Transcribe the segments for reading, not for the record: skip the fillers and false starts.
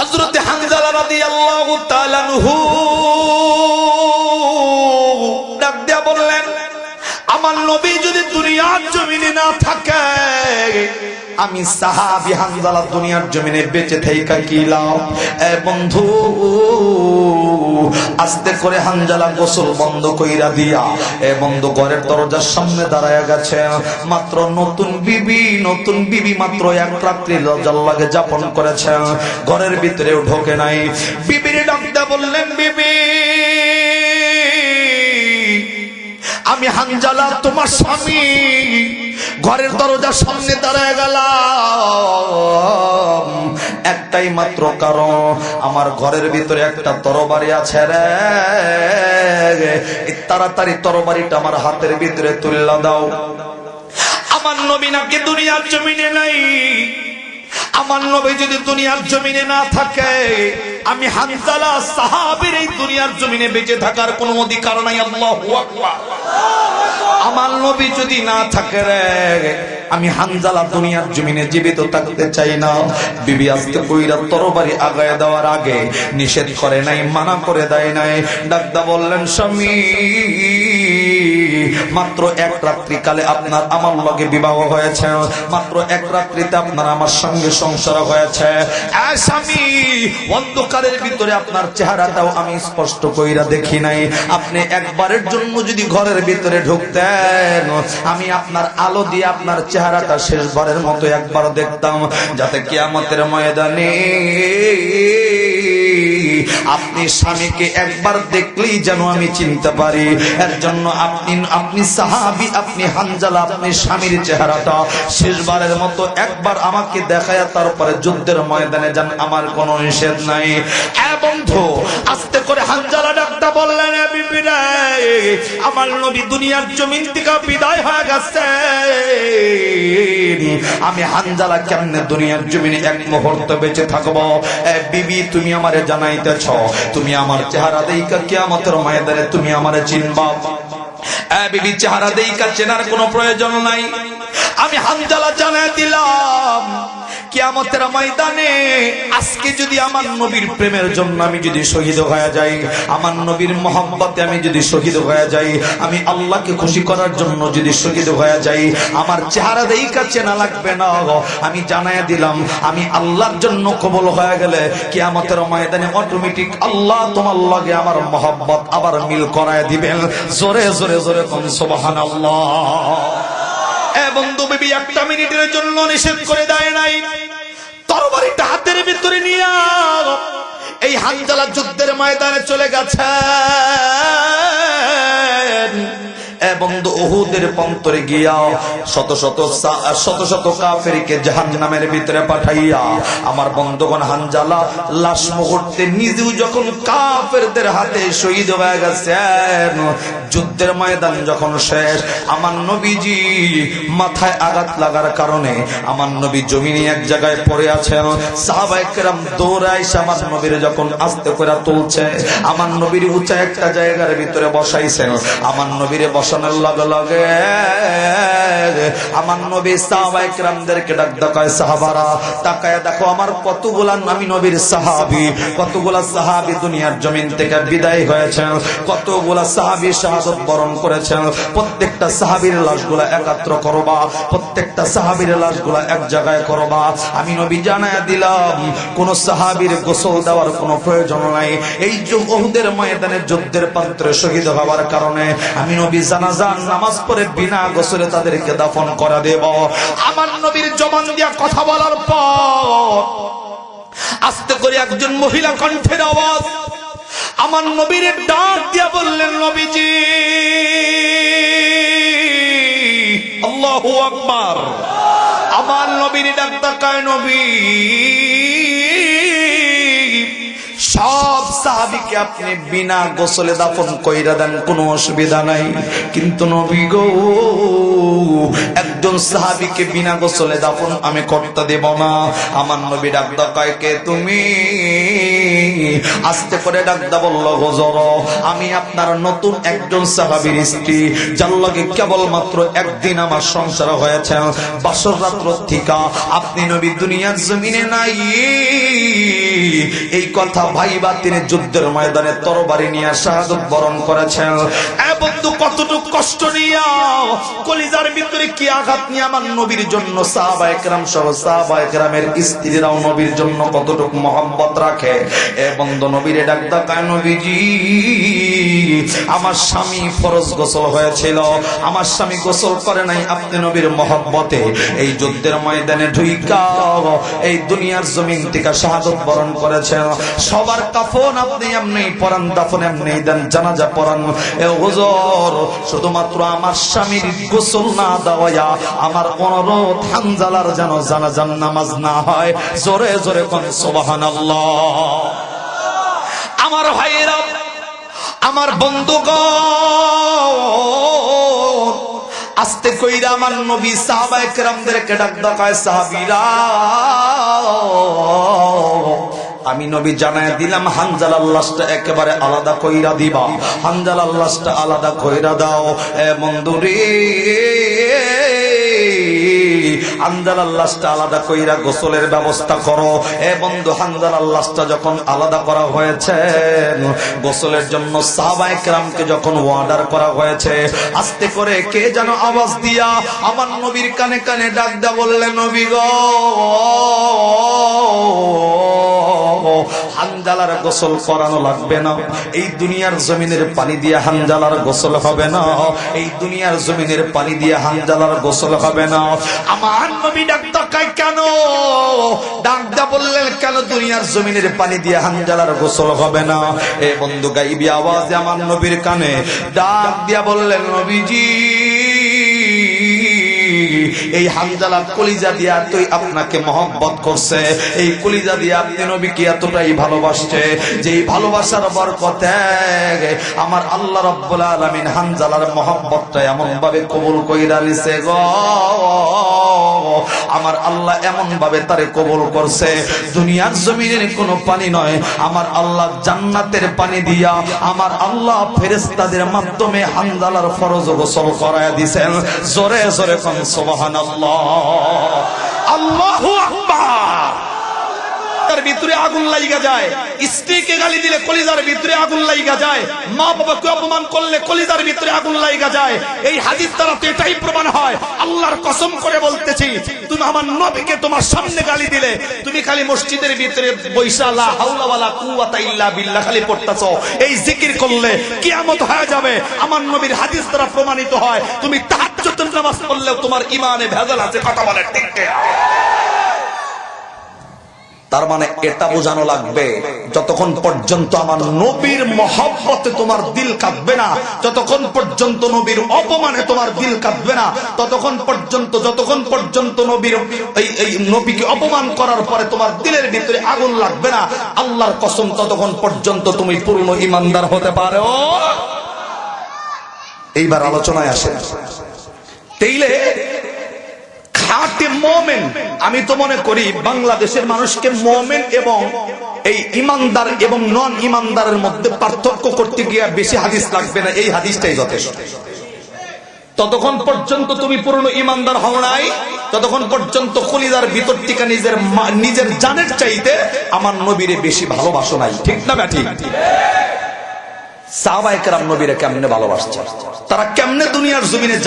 হযরত হানজালা রাদিয়াল্লাহু তাআলা আনহু ডাক দিয়া বললেন, আমার নবী যদি দুনিয়ার জমিনে না থাকে, আমি সাহাবী হানজালা দুনিয়ার জমিনে বেঁচে থাইকা কি লাভ? এ বন্ধু, আস্তে করে হানজালা গোসল বন্ধ কইরা দিয়া এ বন্ধু ঘরের দরজার সামনে দাঁড়ায়া গেছে। মাত্র নতুন বিবি মাত্র এক রাত্রি লজ্জার লাগে যাপন করেছে, ঘরের ভিতরেও ঢোকে নাই। বিবির ডাকতে বললেন, বিবি আমি হানজালা তোমার স্বামী, ঘরের দরজার সামনে দাঁড়ায় গেলাম একটাই মাত্র কারণ, আমার ঘরের ভিতরে একটা তরবারি আছে রে, তাড়াতাড়ি তরবারিটা আমার হাতের ভিতরে তুলে দাও। আমার নবী নাকি দুনিয়ার জমিনে নাই, আমার নবী যদি দুনিয়ার জমিনে না থাকে, আমি হানজালা সাহাবীর এই দুনিয়ার জমিনে বেঁচে থাকার কোনো অধিকার নাই। আল্লাহু আকবার। আমার নবী যদি না থাকে রে, আমি হানজালা দুনিয়ার জমিনে জীবিত থাকতে চাই না। বিবি আস্তে কইরা তরবারি আগায় দেওয়ার আগে নিষেধ করে নাই, মানা করে দেয় নাই। ডাকদা বললেন, স্বামী মাত্র এক রাত্রি কালে আপনার আমার লগে বিবাহ হয়েছে, মাত্র এক রাত্রিতে আপনার আমার সঙ্গে সংসার হয়েছে। স্বামী অন্ধকারের ভিতরে আপনার চেহারাটাও আমি স্পষ্ট কইরা দেখি নাই, আপনি একবারের জন্য যদি ঘরের ভিতরে ঢুকতেন, আমি আপনার আলো দিয়ে আপনার চেহারাটা শেষবারের মতো একবার দেখতাম, যাতে কিয়ামতের ময়দানে আপনি স্বামীকে একবার দেখলেই যেন আমি চিনতে পারি। এর জন্য আপনি সাহাবী, আপনি হানজালা, আপনি স্বামীর চেহারাটা শেষবারের মতো একবার আমাকে দেখায় তারপরে যুদ্ধের ময়দানে যান, আমার কোনো নিষেধ নাই। বন্ধু আস্তে করে হানজালা ডাকটা বললেন, বিবি রে, আমার নবী দুনিয়ার জমিন থেকে বিদায় হয়ে গেছে, আমি হানজালা কেমনে দুনিয়ার জমিনে এক মুহূর্ত বেঁচে থাকবো? বিবি তুমি আমারে জানাইতেছ, তুমি আমার চেহারা দেইকা কিয়ামতের ময়দানে তুমি আমারে চিনবা। বিবি চেহারা দেইকা চেনার কোনো প্রয়োজন নাই, আমি হানজালা জানাই দিলাম কিয়ামতের ময়দানে আজকে যদি আমার নবীর প্রেমের জন্য আমি যদি শহীদ হয়ে যাই, আমার নবীর মহব্বতে আমি যদি শহীদ হয়ে যাই, আমি আল্লাহকে খুশি করার জন্য যদি শহীদ হয়ে যাই, আমার চেহারা দেইকা চেনা লাগবে না, আমি জানাই দিলাম আমি আল্লাহর জন্য কবুল হয়ে গেলে কিয়ামতের ময়দানে অটোমেটিক আল্লাহ তোমার লগে আমার মহব্বত আবার মিল করায় দিবেন। জোরে জোরে জোরে কোন সুবহানাল্লাহ। বন্ধু বিবি একটা মিনিটের জন্য নিষেধ করে দেয় নাই, তরবারিটা হাতের ভিতরে নিয়ে এই হানজালা যুদ্ধের ময়দানে চলে গেছে। বন্ধু উহুদের প্রান্তরে গিয়া শত শত কাফেরকে জাহান্নামের ভিতরে পাঠাইয়া আমার বন্ধুগণ হানজালা লাশ মুহূর্তে নিজেও যখন কাফেরদের হাতে শহীদ হয়ে গেছেন, যুদ্ধের ময়দান যখন শেষ, আমার নবীজি মাথায় আঘাত লাগার কারণে আমার নবী জমিনে এক জায়গায় পড়ে আছেন। সাহাবায়ে কেরাম দৌড়ায় আমার নবীর যখন আস্তে করে তুলছে, আমার নবীর উঁচা একটা জায়গার ভিতরে বসাইছেন। আমার নবীরে বসানোর লগে লগে আমার নবী সাহাবায়ে কেরামদেরকে ডাক দেয়, সাহাবারা তাকায়া দেখো আমার কতগুলা আমি নবীর সাহাবী, কতগুলা সাহাবী দুনিয়ার জমিন থেকে বিদায় হয়েছেন, কতগুলা সাহাবী শাহাদাত বরণ করেছেন। প্রত্যেকটা সাহাবীর লাশগুলা একত্র করবা, প্রত্যেকটা সাহাবীর লাশগুলা এক জায়গায় করবা। আমি নবী জানায়া দিলাম কোন সাহাবীর গোসল দেওয়ার কোনো প্রয়োজন নাই। এই উহুদের ময়দানে যুদ্ধের প্রান্তরে শহীদ হওয়ার কারণে আমি নবী জানাজার নামাজ পড়ে বিনা গোসলে তাদেরকে দাফন করে দেব। আমার নবীর জবান দিয়া কথা বলার পর আস্তে করে একজন মহিলা কণ্ঠের আওয়াজ আমার নবীর ডাক দিয়া বললেন, নবীজি। আল্লাহু আকবার। আমার নবীর ডাক তাকায়, নবী সব সাহাবীকে আপনি বিনা গোসলে দাফন কইরা দেন, কোনো অসুবিধা নাই, কিন্তু নবী গো একজন সাহাবীকে বিনা গোসলে দাফন আমি করতে দেব না। আমার নবী ডাক দেয়, কে তুমি? আস্তে করে ডাকদা বলল, হুজুর আমি আপনার নতুন একজন সাহাবীর স্ত্রী, যার লগে কেবলমাত্র একদিন আমার সংসার হয়েছে, বাসর রাত্র থেকে আপনি নবী দুনিয়ার জমিনে নাই। এই কথা ভাইবা তিনি যুদ্ধের ময়দানে তরবারি নিয়ে শাহাদাত বরণ করেছেন। এ বন্ধু, কতটুকু কষ্ট নিয়া কলিজার ভিতরে কি আঘাত নিয়ে আমার নবীর জন্য সাহাবায়ে কেরাম সহ সাহাবায়ে কেরামের স্ত্রীরাও নবীর জন্য কতটুকু মহব্বত রাখে। এ বন্ধু নবীরে ডাক দাও, নবীজি আমার স্বামী ফরজ গোসল হয়েছিল, আমার স্বামী গোসল করে নাই, আপনি নবীর মহব্বতে এই যুদ্ধের ময়দানে ঢুইকা এই দুনিয়ার জমিন থেকে শাহাদাত বরণ করেছেন। সবার কাফন আপনি এমনি পরান, দাফন এমনি দেন, জানাজা পড়ান। এ হুজুর শুধুমাত্র আমার স্বামীর গোসল না দেওয়া আমার অনুরোধ, হানজালার যেন জানাজার নামাজ না হয়। জোরে জোরে কোন সুবহানাল্লাহ। আমার ভাইয়েরা, আমার বন্ধুগণ, আস্তে কইরা আমার নবী সাহাবায়ে কেরামদেরকে ডাক দেয়, সাহাবীরা আমি নবী জানায় দিলাম হানজালার লাশটা একেবারে আলাদা কইরা দিবা, হানজালার লাশটা আলাদা কইরা দাও। এ বন্ধুরে, হানজালার লাশটা আলাদা কইরা গোসলের ব্যবস্থা করো। এ বন্ধু, হানজালার লাশটা যখন আলাদা করা হয়েছে, গোসলের জন্য সাহাবায়ে কেরামকে যখন অর্ডার করা হয়েছে, আস্তে করে কে যেন আওয়াজ দিয়া আমার নবীর কানে কানে ডাক দেয়া বললেন, নবী গো, হানজালার গোসল করানো লাগবে না, এই দুনিয়ার জমিনের পানি দিয়ে হানজালার গোসল হবে না, এই দুনিয়ার জমিনের পানি দিয়ে হানজালার গোসল হবে না। আমার নবী ডাক দেয়, কেন? ডাক দা বললেন, কেন দুনিয়ার জমিনের পানি দিয়ে হানজালার গোসল হবে না? এ বন্ধু, গাইবি আওয়াজে আমার নবীর কানে ডাক দিয়া বললেন, নবীজি এই হানজালার কলিজা দিয়া তুই আপনাকে মহব্বত করছে, এই কলিজা দিয়া আপনি নবীকে এতটাই ভালোবাসছে, যে ভালোবাসার বরকতে আমার আল্লাহ রাব্বুল আলামিন হানজালার মহব্বতটা এমন ভাবে কবুল কইরা নিছে গো, আমার আল্লাহ এমন ভাবে তারে কবুল করছে, দুনিয়ার জমিনের কোনো পানি নয়, আমার আল্লাহ জান্নাতের পানি দিয়া আমার আল্লাহ ফেরেশতাদের মাধ্যমে হানজালার ফরজ গোসল করায়া দিবেন। জোরে জোরে কোন সুবহানাল্লাহ, আল্লাহু আকবার। তার ভিতরে আগুন লাগা যায়, স্ত্রীকে গালি দিলে কলিজার ভিতরে আগুন লাগা যায়, মা বাবাকে অপমান করলে কলিজার ভিতরে আগুন লাগা যায়। এই হাদিস দ্বারা তো এটাই প্রমাণ হয়, আল্লাহর কসম করে বলতেছি, তুমি আমার নবীকে তোমার সামনে গালি দিলে, তুমি খালি মসজিদের ভিতরে বৈশা লা হাওলা ওয়ালা কুওয়াতা ইল্লা বিল্লাহ খালি পড়তাছো, এই জিকির করলে কিয়ামত হয়ে যাবে। আমার নবীর হাদিস দ্বারা প্রমাণিত হয়, তুমি তাহাজ্জুদের নামাজ পড়লেও তোমার ঈমানে ভেজাল আছে। কথা বলে ঠিক ঠিক। তার মানে এটা বোঝানো লাগবে, যতক্ষণ পর্যন্ত আমার নবীর মহব্বতে তোমার দিল কাঁদবে না, যতক্ষণ পর্যন্ত নবীর অপমানে তোমার দিল কাঁদবে না, ততক্ষণ পর্যন্ত, যতক্ষণ পর্যন্ত নবীর এই নবীকে অপমান করার পরে তোমার দিলের ভিতরে আগুন লাগবে না, আল্লাহর কসম ততক্ষণ পর্যন্ত তুমি পূর্ণ ঈমানদার হতে পারো। এইবার আলোচনায় আসে, তাইলে খাঁটি মুমিন, আমি তো মনে করি বাংলাদেশের মানুষকে মুমিন এবং এই ঈমানদার এবং নন ঈমানদারের মধ্যে পার্থক্য করতে গিয়ে বেশি হাদিস লাগবে না, এই হাদিসটাই যথেষ্ট। ততক্ষণ পর্যন্ত তুমি পূর্ণ ঈমানদার হও নাই, ততক্ষণ পর্যন্ত কলিজার ভিতর থেকে নিজের জানের চাইতে আমার নবীরে বেশি ভালোবাসো নাই। ঠিক না ব্যাঠি? সাহাবায়ে কেরাম নবীরে কেমনে ভালোবাসছে, তারা কেমনে দুনিয়ার জমিনে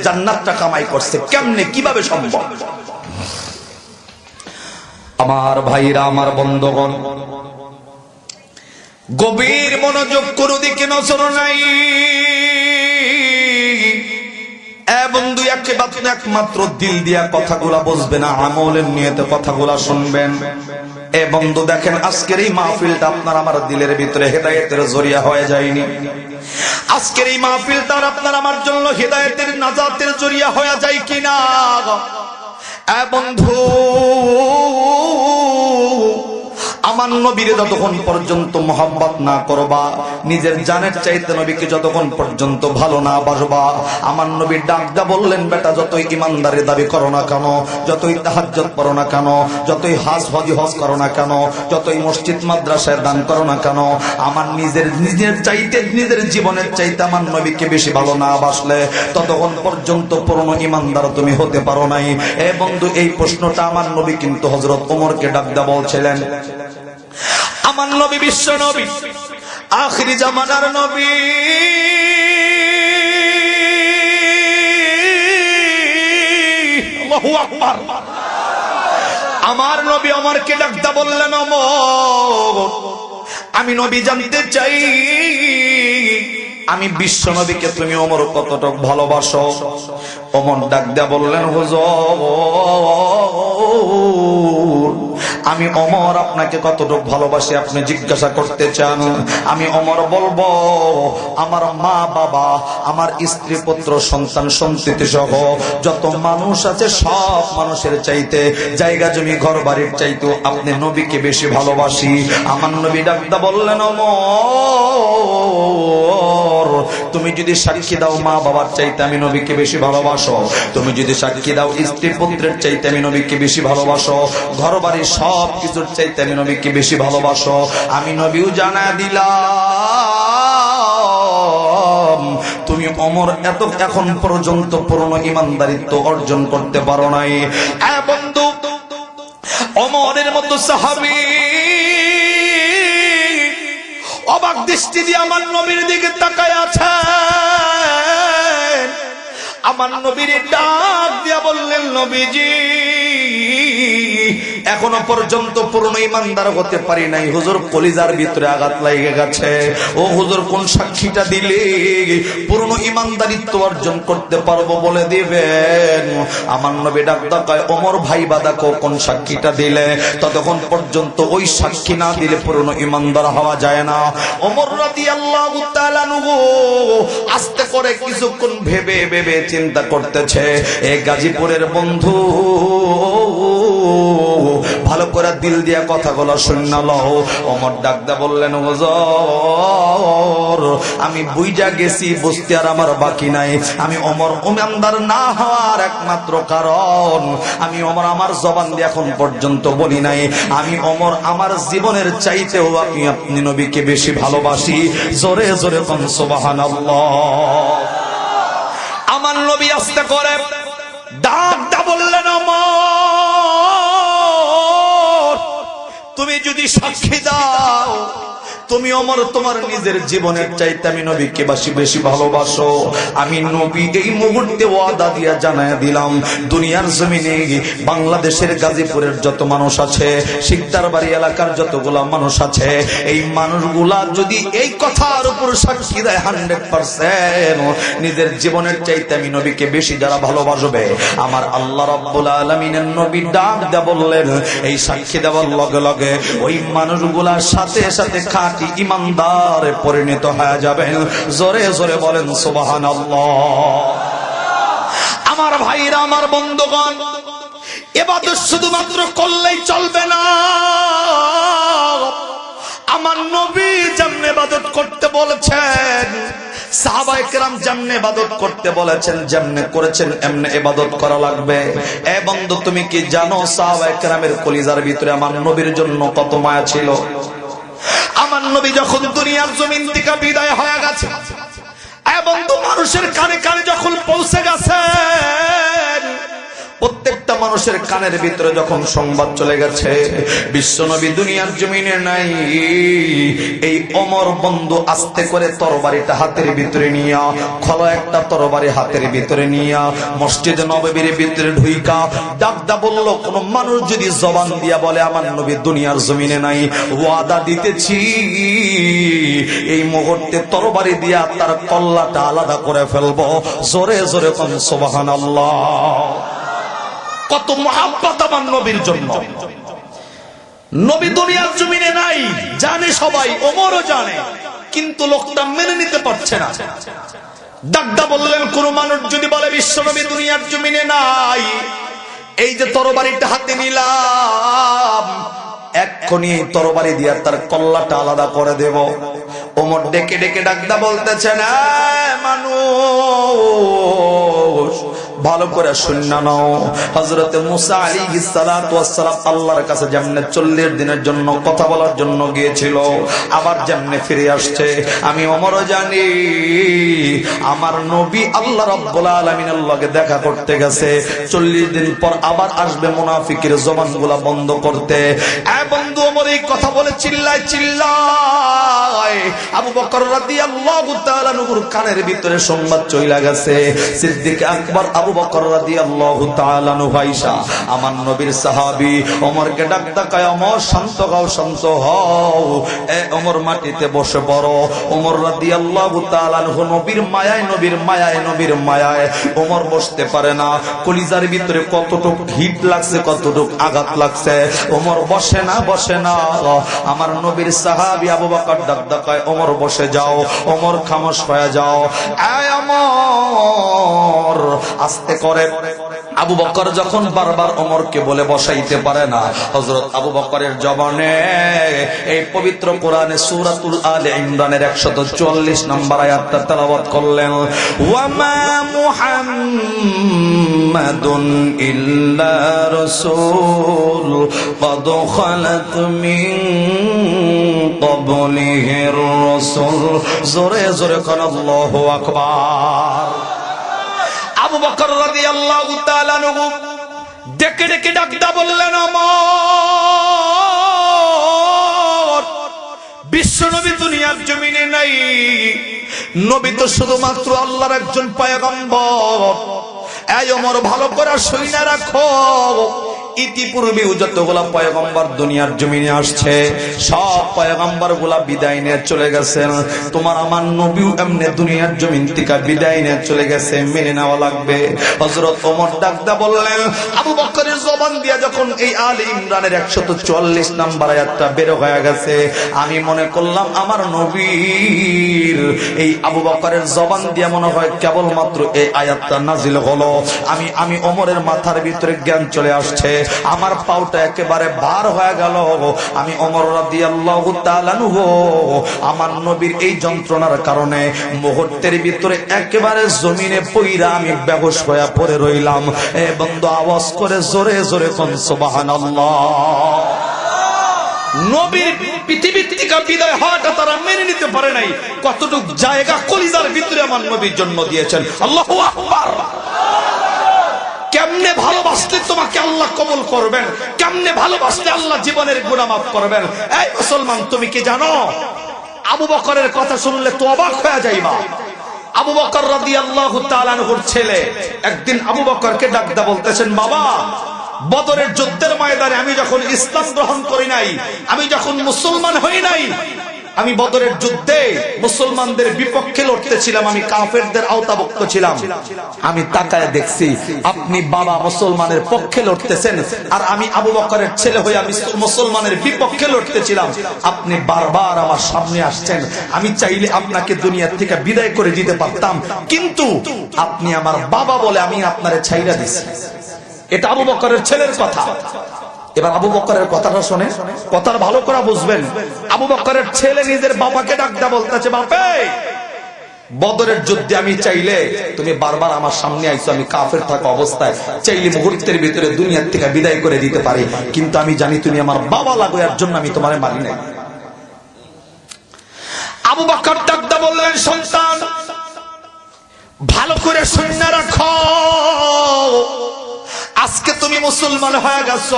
জান্নাতটা কামাই করছে, কেমনে, কিভাবে সম্ভব? আমার ভাইরা, আমার বন্ধুগণ, গভীর মনোযোগ কোনো দিকে নজর নাই। বন্ধু, একমাত্র দিল দিয়া কথাগুলা বুঝবেন, আমলের নিয়তে কথাগুলা শুনবেন। এ বন্ধু দেখেন, আজকের এই মাহফিলটা আপনার আমার দিলের ভিতরে হেদায়েতের জরিয়া হয়ে যায়নি? আজকের এই মাহফিলটা আপনার আমার জন্য হেদায়েতের নাজাতের জরিয়া হয়ে যায় কিনা? বন্ধু, আমার নবীরে যতক্ষণ পর্যন্ত মহব্বত না করবা, নিজের জানের চাইতে নবীকে যতক্ষণ পর্যন্ত ভালো না বাসবা, আমার নবী ডাকদা বললেন, বেটা যতই ইমানদারি দাবি করো না কেন, যতই তাহাজ্জুদ পড়ো না কেন, যতই হজ করো না কেন, যতই মসজিদ মাদ্রাসায় দান করো না কেন, আমার নিজের চাইতে, নিজের জীবনের চাইতে আমার নবীকে বেশি ভালো না বাসলে ততক্ষণ পর্যন্ত পূর্ণ ইমানদার তুমি হতে পারো নাই। এ বন্ধু, এই প্রশ্নটা আমার নবী কিন্তু হযরত ওমরকে ডাকদা বলছিলেন। আমার নবী বিশ্ব নবী, আখিরি জামানার নবী, আল্লাহু আকবার। আমার নবী ওমরকে ডাকদা বললেন, ওমর, আমি নবী জানতে চাই আমি বিশ্ব নবীকে তুমি ওমর কতটুক ভালোবাসো। ওমর ডাক দিয়া বললেন, হুজুর, আমি ওমর আপনাকে কতটুক ভালোবাসি আপনি জিজ্ঞাসা করতে চান? আমি ওমর বলবো, আমার মা বাবা, আমার স্ত্রী পুত্র সন্তান সন্ততি সহ যত মানুষ আছে সব মানুষের চাইতে, জায়গা জমি ঘর বাড়ির চাইতেও আপনি নবীকে বেশি ভালোবাসি। আমার নবী ডাকদা বললেন, ওমর, তুমি যদি সাক্ষী দাও মা বাবার চাইতে আমি নবীকে বেশি ভালোবাসো, তুমি যদি সাক্ষী দাও স্ত্রী পুত্রের চাইতে আমি নবীকে বেশি ভালোবাসো, ঘর বাড়ির সব কিছুর চাইতে আমি নবীকে বেশি ভালোবাসো, আমি নবীও জানা দিলাম তুমি ওমর এখন পর্যন্ত পূর্ণ ইমানদারিত্ব অর্জন করতে পারো নাই। বন্ধু, ওমরের মতো সাহাবী অবাক দৃষ্টি দিয়ে আমার নবীর দিকে তাকায় আছে। আমার নবীর ডাক দিয়া বললেন, নবীজি, এখনো পর্যন্ত পূর্ণ ইমানদার হতে পারি নাই হুজুর, কলিজার ভিতরে আঘাত লাগে গেছে। ও হুজুর, কোন সাক্ষীটা দিলে পূর্ণ ইমানদারিত্ব অর্জন করতে পারবো বলে দিবেন? আমার নবী ডাকদা কয়, ওমর ভাই বাদাকো, কোন সাক্ষীটা দিলে? ততক্ষণ পর্যন্ত ওই সাক্ষী না দিলে পূর্ণ ইমানদার হওয়া যায় না। ওমর রাদিয়াল্লাহু তাআলা আনহু আস্তে করে কিছুক্ষণ ভেবে ভেবে চিন্তা করতেছে। এ গাজীপুরের বন্ধু, ভালো করে দিল দিয়া কথাগুলো শুননা লও। ওমর ডাকদা বললেন, হুজুর, আমি বুইজা গেছি, বুঝতে আর আমার বাকি নাই। আমি ওমর ইমানদার না হওয়ার একমাত্র কারণ, আমি ওমর আমার জবান দিয়ে এখন পর্যন্ত বলি নাই, আমি ওমর আমার জীবনের চাইতেও আপনি নবীকে বেশি ভালোবাসি। জোরে জোরে কোন সুবহানাল্লাহ। আমার নবী আস্তে করে ডাকদা বললেন, ওমর, তুমি যদি সাক্ষী দাও তুমি ওমর তোমার নিজের জীবনের চাইতে আমি নবীকে বেশি ভালোবাসো, আমি নবী এই মুহূর্তে ওয়াদা দিয়া জানায় দিলাম, দুনিয়ার জমিনে বাংলাদেশের গাজীপুরের যত মানুষ আছে, শিকদারবাড়ি এলাকার যতগুলা মানুষ আছে, এই মানুষগুলা যদি এই কথার উপর সাক্ষী দেয় 100% নিজের জীবনের চাইতে আমি নবীকে বেশি যারা ভালোবাসবে, আমার আল্লাহ রাব্বুল আলামিনের নবী ডাক দেয়া বললেন, এই সাক্ষী দেওয়ার লগে লগে ওই মানুষগুলার সাথে সাথে খাঁটি ইমানদারে পরিণত হয়ে যাবেন। জোরে জোরে বলেন সুবহানাল্লাহ। আমার ভাইরা, আমার বন্ধুগণ, ইবাদত শুধুমাত্র করলেই চলবে না। আমার নবী যেমন ইবাদত করতে বলেছেন, সাহাবায়ে কেরাম যেমন ইবাদত করতে বলেছেন, যেমনে করেছেন এমনি ইবাদত করা লাগবে। এ বন্ধু, তুমি কি জানো সাহাবায়ে কেরামের কলিজার ভিতরে আমার নবীর জন্য কত মায়া ছিল? আমার নবী যখন দুনিয়ার জমিন থেকে বিদায় হয়ে গেছে, এবং তো মানুষের কানে কানে যখন পৌঁছে গেছে, প্রত্যেকটা মানুষের কানের ভিতরে যখন সংবাদ চলে গেছে বিশ্ব নবী দুনিয়ার জমিনে নাই, এই ওমর বন্ধু আস্তে করে তরবারিটা হাতের ভিতরে নিয়া, খোলা একটা তরবারি হাতের ভিতরে নিয়া মসজিদে নববীর ভিতরে ঢুইকা ডাকদা বলল, কোন মানুষ যদি জবান দিয়া বলে আমার নবী দুনিয়ার জমিনে নাই, ওয়াদা দিতেছি এই মুহূর্তে তরবারি দিয়া তার কল্লাটা আলাদা করে ফেলবো। জোরে জোরে কোন সুবহানাল্লাহ। কত মহাব্বত আমার নবীর জন্য। নবী দুনিয়ার জমিনে নাই জানে সবাই, ওমরও জানে, কিন্তু লোকটা মেনে নিতে পারছে না। ডাকদা বললেন, কোন মানুষ যদি বলে বিশ্ব নবী দুনিয়ার জমিনে নাই, এই যে তরবারিটা হাতে নিলাম, এক্ষুনি তরবারি দিয়ে তার কল্লাটা আলাদা করে দেব। ওমর ডেকে ডেকে ডাকদা বলতেছে, না মানুষ ভালো করে শুনে নাও, হযরতে মুসা আলাইহিস সালাতু ওয়াস সালাম আল্লাহর কাছে যেমনে 40 দিনের জন্য কথা বলার জন্য গিয়েছিল, আবার যেমনে ফিরে আসছে, আমি ওমরও জানি আমার নবী আল্লাহ রাব্বুল আলামিনের লগে দেখা করতে গেছে, 40 দিন পর আবার আসবে মুনাফিকের জবানগুলা বন্ধ করতে। এ বন্ধু, ওমর এই কথা বলে চিল্লায় চিল্লায় আবু বকর রাদিয়াল্লাহু তাআলা নূর কানের ভিতরে সংবাদ চইলা গেছে। সিদ্দিক আকবর আবু বকর রাদিয়াল্লাহু তাআলা নূ ভাইসা আমার নবীর সাহাবী ওমরকে ডাকতা কয়, ওমর শান্ত হও, শান্ত হও। এ ওমর মাটিতে বসে পড়ো। ওমর রাদিয়াল্লাহু তাআলা নবীর মায়ায়, নবীর মায়ায়, নবীর মায়ায় ওমর বসতে পারে না। কলিজার ভিতরে কতটুক হিট লাগছে, কতটুক আঘাত লাগছে, ওমর বসে না, বসে না। আমার নবীর সাহাবী আবু বকর ডাকতা কয়, ওমর বসে যাও, ওমর খামোশ হয়ে যাও। আয় ওমর, আস্তে করে। আবু বকর যখন বারবার ওমরকে বলে বসাইতে পারে না, হযরত আবু বকরের জবানে এই পবিত্র কোরআনে সূরাতুল আলে ইমরানের 144 নম্বর আয়াতটা তেলাওয়াত করলেন। ওয়া মা মুহাম্মাদুন ইল্লা রাসূল ক্বাদ খালাত মিন ক্বাবলিহির রাসূল। জোরে জোরে কোন আল্লাহু আকবার। আবু বকর রাদিয়াল্লাহু তাআলা আনহু ডেকে ডেকে ডাকদা বললেন, ওমর বিশ্বনবী দুনিয়ার জমিনে নাই, নবী তো শুধুমাত্র আল্লাহর একজন পয়গম্বর। এই ওমর ভালো করে শুনে রাখো, ইতিপূর্বে যতগুলা পয়গম্বর দুনিয়ার জমিনে আসছে, সব পয়গম্বর গুলা বিদায় নিয়ে চলে গেছেন। তোমার আমার নবীও এমনি দুনিয়ার জমিন থেকে বিদায় নিয়ে চলে গেছে, মেনে নেওয়া লাগবে। হযরত ওমর ডাকদা বললেন, আবু বকরের জবান দিয়া যখন এই আলে ইমরানের 144 নম্বর আয়াতটা বের হয়ে গেছে, আমি মনে করলাম আমার নবীর এই আবু বকরের জবান দিয়া মনে হয় কেবলমাত্র এই আয়াতটা নাজিল হলো। আমি ওমরের মাথার ভিতরে জ্ঞান চলে আসছে, আমার পাউটা একেবারে বার হয়ে গেল। আমি ওমর রাদিয়াল্লাহু তাআলা আনহু আমার নবীর এই যন্ত্রণার কারণে মুহূর্তের ভিতরে একেবারে জমিনে পইরা আমি বেহুশ হয়ে পড়ে রইলাম। এ বন্ধু, আওয়াজ করে জোরে জোরে কোন সুবহানাল্লাহ। নবীর পৃথিবী থেকে বিদায় হওয়াটা তারা মেনে নিতে পারে নাই। কতটুক জায়গা কলিজার ভিতরে আমার নবীর জন্ম দিয়েছেন। আল্লাহু আকবার। কেমনে ভালোবাসলে তোমাকে আল্লাহ কবুল করবেন, কেমনে ভালোবাসলে আল্লাহ জীবনের গুনাহ মাফ করবেন। এই মুসলমান, তুমি কি জানো? আবু বকরের কথা শুনলে তো অবাক হয়ে যাইবা। আবু বকর রাদিয়াল্লাহু তাআলা আনহুর ছেলে একদিন আবু বকরকে ডাকদা বলতেছেন, বাবা, বদরের যুদ্ধের ময়দানে আমি যখন ইসলাম গ্রহণ করি নাই, আমি যখন মুসলমান হই নাই, আমি বদরের যুদ্ধে মুসলমানদের বিপক্ষে লড়তেছিলাম, আমি কাফেরদের আওতাভুক্ত ছিলাম। আমি তাকায় দেখছি আপনি বাবা মুসলমানের পক্ষে লড়তেছেন, আর আমি আবু বকরের ছেলে হয়ে আমি মুসলমানের বিপক্ষে লড়তেছিলাম। আপনি বারবার আমার সামনে আসছেন, আমি চাইলে আপনাকে দুনিয়া থেকে বিদায় করে দিতে পারতাম, কিন্তু আপনি আমার বাবা বলে আমি আপনারে ছাইরা দিছি। এটা আবু বকরের ছেলের কথা। এবার আবু বকরের কথাটা শুনে, কথার ভালো করে বুঝবেন। আবু বকরের ছেলে নিজের বাবাকে ডাকদা বলতেছে, বাপে, বদরের যুদ্ধে আমি চাইলে, তুমি বারবার আমার সামনে আইছো, আমি কাফের থাকা অবস্থায় চাইলে মুহূর্তের ভিতরে দুনিয়ার থেকে বিদায় করে দিতে পারি, কিন্তু আমি জানি তুমি আমার বাবা লাগো, এর জন্য আমি তোমারে মারি নাই। আবু বকর ডাকদা বললেন, সন্তান, ভালো করে শুনে রাখো, আজকে তুমি মুসলমান হয়ে গেছ,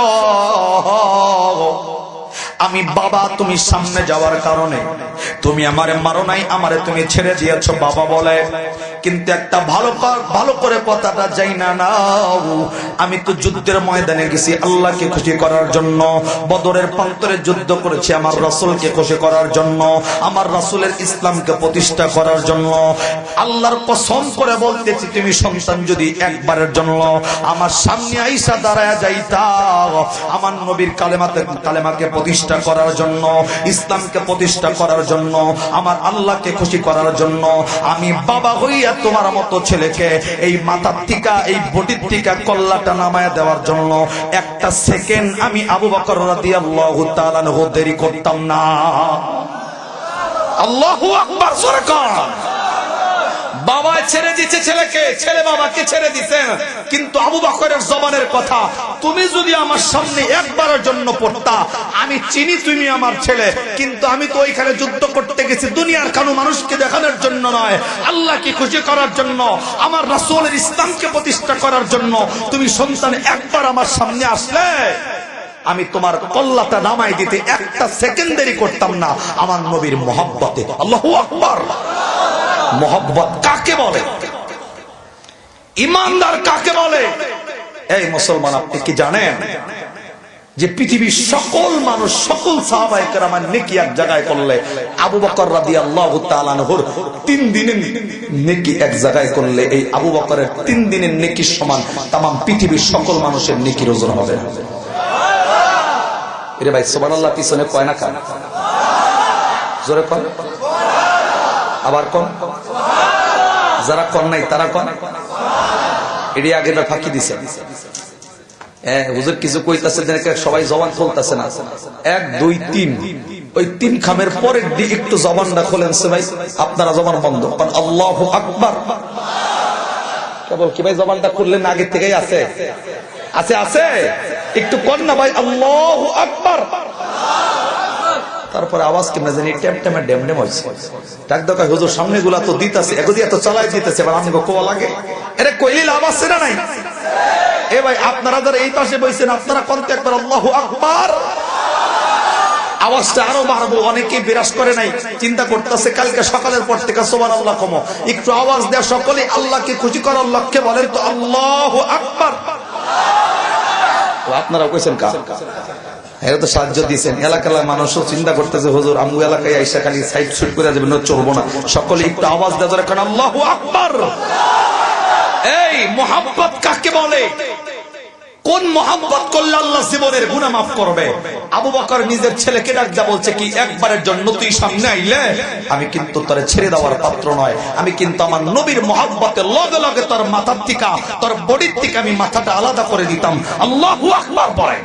আমি বাবা, তুমি সামনে যাওয়ার কারণে তুমি আমারে মারো নাই, আমারে তুমি ছেড়ে দিয়েছ বাবা বলে, কিন্তু একটা ভালো করে কথাটা যাই না নাও, আমি তো যুদ্ধের ময়দানে গেছি আল্লাহকে খুশি করার জন্য, বদরের প্রান্তরে যুদ্ধ করেছি আমার রাসূলকে খুশি করার জন্য, আমার রাসূলের ইসলামকে প্রতিষ্ঠা করার জন্য। আল্লাহর কসম করে বলতেছি, তুমি সন্তান যদি একবারের জন্য আমার সামনে আইসা দাঁড়ায় যাইতা, আমার নবীর কালেমাকে প্রতিষ্ঠা প্রতিষ্ঠা করার জন্য, ইসলামকে প্রতিষ্ঠা করার জন্য, আমার আল্লাহকে খুশি করার জন্য আমি বাবা হইয়া তোমার মতো ছেলেকে এই মাথার টিকা, এই বটির টিকা কল্লাটা নামায় দেওয়ার জন্য একটা সেকেন্ড আমি আবু বকর রাদিয়াল্লাহু তাআলা আনহু দেরি করতাম না। আল্লাহু আকবার। সরকার বাবা ছেড়ে দিচ্ছে ছেলেকে, ছেলে বাবাকে ছেড়ে দিছেন, কিন্তু আবু বকরের জবানের কথা, তুমি যদি আমার সামনে একবারের জন্য পড়তা, আমি চিনি তুমি আমার ছেলে, কিন্তু আমি তো ওইখানে যুদ্ধ করতে গেছি দুনিয়ার কোনো মানুষকে দেখানোর জন্য নয়, আল্লাহকে খুশি করার জন্য, আমার রাসূলের ইসলামকে প্রতিষ্ঠা করার জন্য। তুমি সন্তান একবার আমার সামনে আসলে আমি তোমার কল্লাটা নামাই দিতে একটা সেকেন্ড দেরি করতাম না, আমার নবীর মহব্বতে। আল্লাহু আকবার। মহব্বত কাকে বলে? ইমানদার কাকে বলে? এই মুসলমান, আপনি কি জানেন যে পৃথিবীর সকল মানুষ, সকল সাহাবায়ে কেরামের নেকি এক জায়গায় করলে আবু বকর রাদিয়াল্লাহু তাআলা আনহুর 3 দিনের নেকি এক জায়গায় করলে এই আবু বকরের 3 দিনের নেকির সমান तमाम পৃথিবীর সকল মানুষের নেকির ওজন হবে। এরে ভাই সুবহানাল্লাহ পিছনে কয় না কান? জোরে কোন, আবার কোন, যারা কোন নাই তারা কোন। এটি আগে ফাঁকি দিছে। হুজুর কিছু কইতাছে, সবাই জবান খুলতেছে না। 1 2 3, ওই 3 খামের পরের দিক একটু জবানটা খোলেন ভাই, আপনারা জবান বন্ধ কারণ আল্লাহু আকবার। কেবল কি ভাই জবানটা খুললেন? আগে থেকেই আছে আছে আছে, একটু কোন না ভাই, আল্লাহু আকবার। তারপরে আওয়াজ কেমন জানি টেমটেমে ডেমডেম হইছে। ডাক দকা হুজুর সামনে গুলা তো দিতাছে, এগুলি এত চালাই দিতেছে, এবার আমি কোয়া লাগে এরে কইলিল আওয়াজ ছেড়া নাই। এ ভাই আপনারা যারা এই পাশে বইছেন, আপনারা কোনতে একবার আল্লাহু আকবার। আওয়াজটা আরো বাড়বো, অনেকে বিরাজ করে নাই, চিন্তা করতেছে কালকে সকালের পর থেকে সুবহানাল্লাহ কমো, একটু আওয়াজ দেয়া সকলে আল্লাহকে খুশি করার লক্ষ্যে বলেন তো আল্লাহু আকবার। আপনারা কইছেন কা? এরা তো সাহায্য দিয়েছেন। এলাকার মানুষও চিন্তা করতেছে হুজুর আমগো এলাকায় আইসা খালি সাইড শুট করে যাবে না, চলবো না। সকলে একটু আওয়াজ দেওয়া দরকার, আল্লাহু আকবার। এই মোহাব্বত কাকে বলে? কোন মোহাব্বত করলে আল্লাহ জীবনের গুনাহ মাফ করবে? আবু বকর নিজের ছেলেকে ডাকদা বলছে কি, একবারের জন্য তুই সামনে আইলে আমি কিন্তু তোরে ছেড়ে দেওয়ার পাত্র নয়, আমি কিন্তু আমার নবীর মোহাব্বতে লগে লগে তোর মাথার থেকে, তোর বডির থেকে আমি মাথাটা আলাদা করে দিতাম। আল্লাহু আকবার বলে।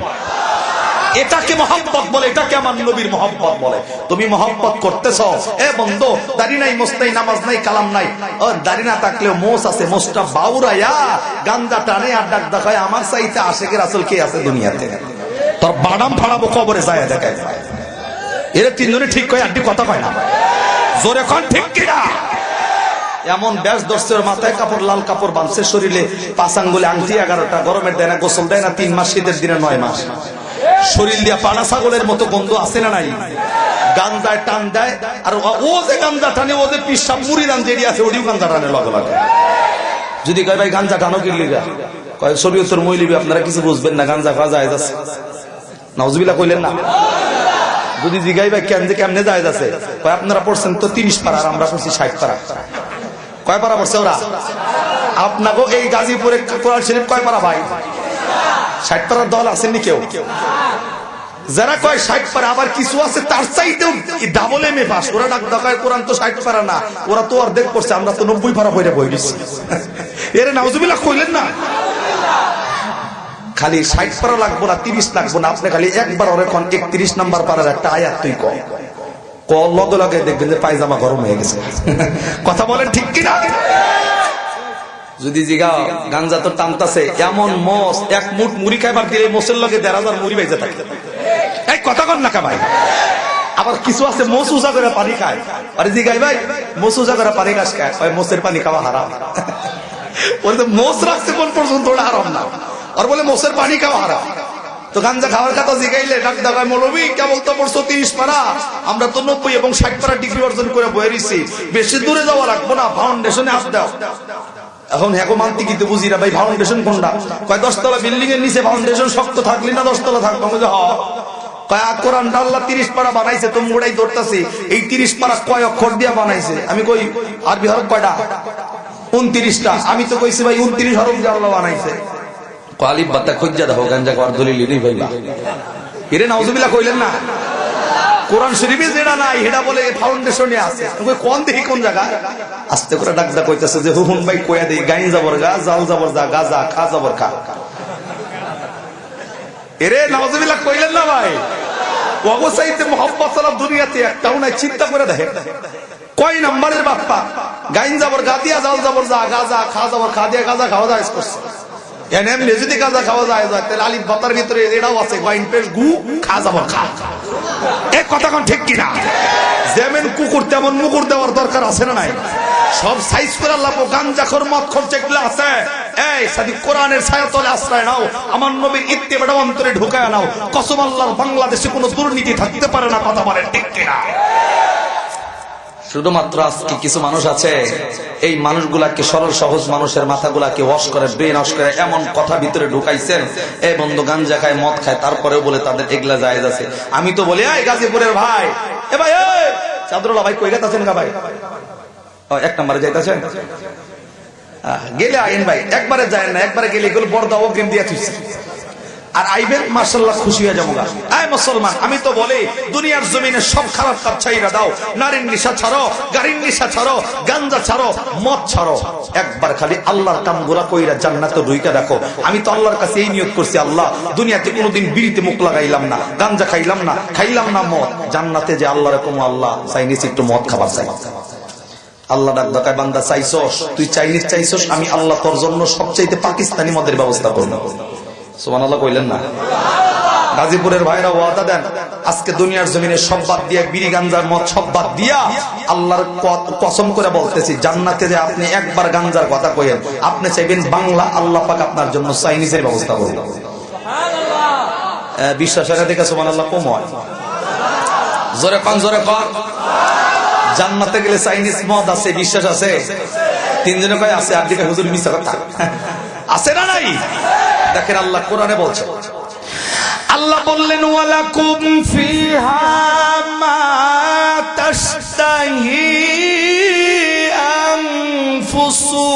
এটাকে মহব্বত বলে, এটাকে আমার নবীর মহব্বত বলে। তুমি মহব্বত করতেছ, এ বন্ধু দাড়ি নাই, মোছ নাই, নামাজ নাই, কালাম নাই, দাড়ি না থাকলেও মোষ আছে, মোষটা বাউরাইয়া গান্দা টানে আর ডাক দেখায় আমার চাইতে আশেকের রাসূল কে আছে দুনিয়াতে? তোর বাদাম ফাড়াবো কবরে যায় দেখায়। এরা 3 জনে ঠিক কয়, আড্ডি কথা কয় না, জোরে কোন ঠিক কিনা? এমন ব্যাস দর্শের মাথায় কাপড়, লাল কাপড় বাঁধছে, শরীরে 5 আঙ্গুলে আংটি, 11টা, গরমের দেয় না, গোসল দেয় না, 3 মাস, শীতের দিনে 9 মাস, শরীর দিয়া পাড়া ছাগলের মতো গন্ধ আছে না নাই? গাঞ্জায় টান দেয়, আর ও যে গাঞ্জা টানে, ও যে পিসাব মুড়ি দান যেটি আছে ওটিও গাঞ্জা টানে লগে লগে। যদি কয় ভাই গাঞ্জা টানো কি লিগা, কয় শরীয়তের মৌলবি আপনারা কিছু বুঝবেন না, গাঞ্জা খাওয়া যায় যাচ্ছে। নাউজুবিল্লাহ কইলেন না? যদি জিগাই ভাই কেন যে কেমনে যায় যাচ্ছে, কয় আপনারা পড়ছেন তো 30 পারা, আর আমরা পড়ছি 60 পারা। কয় পারা পড়ছে ওরা? আপনাকে এই গাজীপুরে কোরআন শরীফ কয় পারা ভাই? 60 পারার দল আসেননি কেউ? যারা কয় 60 পারা, আবার কিছু আছে তার চাইতেও ডাবল এম এ পাস, ওরা ডাক দেখায় কোরআন তো 60 পারা না, ওরা তো অর্ধেক করছে, আমরা তো 90 পারা বইটা বই দিচ্ছি। এরে নাউজুবিল্লাহ কইলেন না? খালি 60 পারা লাগবো না, 30 লাগবো না, আপনি খালি একবার ওরে কোন 31 নাম্বার পারার একটা আয়াত তুই ক লগে লগে দেখবেন যে পায়জামা গরম হয়ে গেছে। কথা বলেন ঠিক কিনা? যদি জিগা গাঞ্জা তো টানতাছে, এমন মোষ 1 মুঠ মুড়ি খাইবার দিলে মোষের লগে 1000 মুড়ি বেজে থাকে। এই কথা কন না কা ভাই? আবার কিছু আছে মোষ উজা করে পানি খায়, আরে জিগাই ভাই মোষ উজা করে পানি খাস খায়, ওই মোষের পানি খাওয়া হারাম। বলতে মোষ রাখছে কোন পর্যন্ত ওটা হারাম না, আর বলে মোষের পানি খাওয়া হারাম। তো গাঞ্জা খাওয়ার কথা জিগাইলে ডাক দেখায়, মৌলবী কেবল তো পড়ছো 30 পারা, আমরা তো 90 এবং 60 পারা ডিগ্রি অর্জন করে বয়ে দিছি, বেশি দূরে যাওয়া লাগবো না, ফাউন্ডেশনে হাত দাও। এখন হ্যাঁ মানতে কিন্তু বুঝি না ভাই, ফাউন্ডেশন কোনটা? কয় 10 তলা বিল্ডিং এর নিচে ফাউন্ডেশন শক্ত থাকলি না 10 তলা থাকবো। কয় কোরআনটা আল্লাহ 30 পারা বানাইছে, তুমি গোড়াই ধরতেছি, এই 30 পারা কয় অক্ষর দিয়া বানাইছে? আমি কই আরবি হরফ কয়টা? 29টা। আমি তো কইছি ভাই 29 হরফ দিয়ে আল্লাহ বানাইছে। কয় আলিফ বাতা খুঁজা দাও, গাঞ্জা খাওয়ার দলিল নেই ভাই। এরে নাউজুবিল্লাহ কইলেন না? কোরআন শরীফে যেটা নাই এটা বলে ফাউন্ডেশনে আছে, কোন দেখি কোন জায়গা আস্তে করে ডাকদা কইতেছে যে হুহুন ভাই কইয়া দেই গাইন যাবর গা জাল যাবর যা গাজা খা যাবর খা। এরে নাউজুবিল্লাহ কইলেন না ভাই, অবসাইতে মোহাম্মদ সাল্লাল্লাহু দুনিয়াতে একটাও নাই। চিন্তা করে দেখেন কয় নাম্বারের বাপ্পা, গাইন যাবর গা দিয়া জাল যাবর যা গাজা খা যাবর খা দিয়া গাজা খাওয়া যায় করছে। এমনি যদি গাজা খাওয়া যায় তাহলে আলিফ বাতার ভিতরে এটাও আছে গাইন পেশ গু খা যাবর খা। এই কথা কোন ঠিক কিনা? যেমন কুকুর তেমন মুকুর দেওয়ার দরকার আছে না নাই? সব সাইজ করে লাভ গাঞ্জাখোর মদখোর যেগুলো আছে, এই সাদি কোরআনের ছায়াতলে আশ্রয় নাও, আমার নবীর ইত্তেবাটা অন্তরে ঢুকায় নাও। কসম আল্লাহর বাংলাদেশে কোনো দুর্নীতি থাকতে পারে না, কথা বলেন ঠিক কিনা? শুধুমাত্র আজকে কিছু মানুষ আছে, এই মানুষগুলাকে সরল সহজ মানুষের মাথাগুলাকে ওয়াশ করে ব্রেন ওয়াশ করে এমন কথা ভিতরে ঢুকাইছেন, এই বন্ধু গাঞ্জা খায় মদ খায় তারপরেও বলে তাদের এগুলা জায়েজ আছে। আমি তো বলি এই গাজীপুরের ভাই, এ ভাই এই চাদরওয়ালা ভাই কই গেছেন গা ভাই? এক নম্বরে যাইতেছেন, গেলে আইন ভাই, একবারে যায় না, একবারে গেলে এগুলো বড় দাও গেম দিয়ে থুইছে আর আইবেন মাশাআল্লাহ খুশি হয়ে যাবো গা। আয় মুসলমান, আমি তো বলি দুনিয়ার জমিনে সব খারাপ কাজ ছাইরা দাও, নারীর নেশা ছাড়ো, গাড়ির নেশা ছাড়ো, গাঞ্জা ছাড়ো, মদ ছাড়ো, একবার খালি আল্লাহর কামগুলা কইরা জান্নাতে ঢুইকা দেখো। আমি তো আল্লাহর কাছে এই নিয়ত করছি, আল্লাহ দুনিয়াতে কোনোদিন বিড়িতে মুখ লাগাইলাম না, গাঞ্জা খাইলাম না, খাইলাম না মদ, জান্নাতে যে আল্লাহ রকম আল্লাহ চাইনিজ একটু মদ খাবার চাই। আল্লাহ ডাক দেখায় বান্দা চাইছস, তুই চাইনিজ চাইছস, আমি আল্লাহ তোর জন্য সবচাইতে পাকিস্তানি মদের ব্যবস্থা করব। সুবহানাল্লাহ কইলেন না? গাজীপুরের ভাইরা ওয়াদা দেন, আজকে দুনিয়ার জমিনে সব বাদ দিয়া বিড়ি গাঞ্জার মদ সব বাদ দিয়া আল্লাহর কসম করে বলতেছি, জান্নাতে যে আপনি একবার গাঞ্জার কথা কইেন, আপনি চাইবেন বাংলা, আল্লাহ পাক আপনার জন্য চাইনিজের ব্যবস্থা করবেন। সুবহানাল্লাহ। বিশ্বাসের দিকে সুবহানাল্লাহ কম হয়, জোরে পান জোরে পান। জান্নাতে গেলে চাইনিজ মদ আছে, বিশ্বাস আছে? তিনজনে কয় আছে, আর দিকে হুজুর মিছা কথা আছে না নাই? দেখেন আল্লাহ কোরআনে বলছে, আল্লাহ বললেন ওয়ালাকুম ফিহা মা তাশতাহি আনফুসুকুম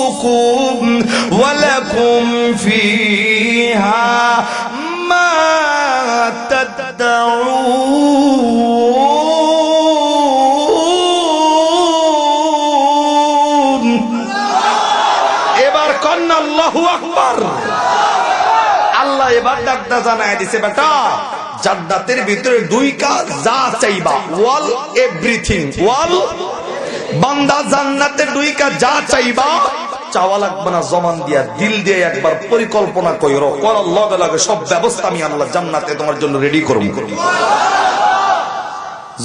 ওয়ালাকুম ফিহা মা তাদউন। এবার কন্না আল্লাহু আকবার। আল্লাহ এবার ডাকটা জানায় দিছে, বেটা জান্নাতের ভিতরে দুই কাজ যা চাইবা, ওয়াল এভরিথিং, ওয়াল বান্দা জান্নাতের দুই কাজ যা চাইবা, চাওয়া লাগবে না, জমান দিয়া দিল দিয়ে একবার পরিকল্পনা কইরো, করার লগে লগে সব ব্যবস্থা আমি আল্লাহ জান্নাতে তোমার জন্য রেডি করব।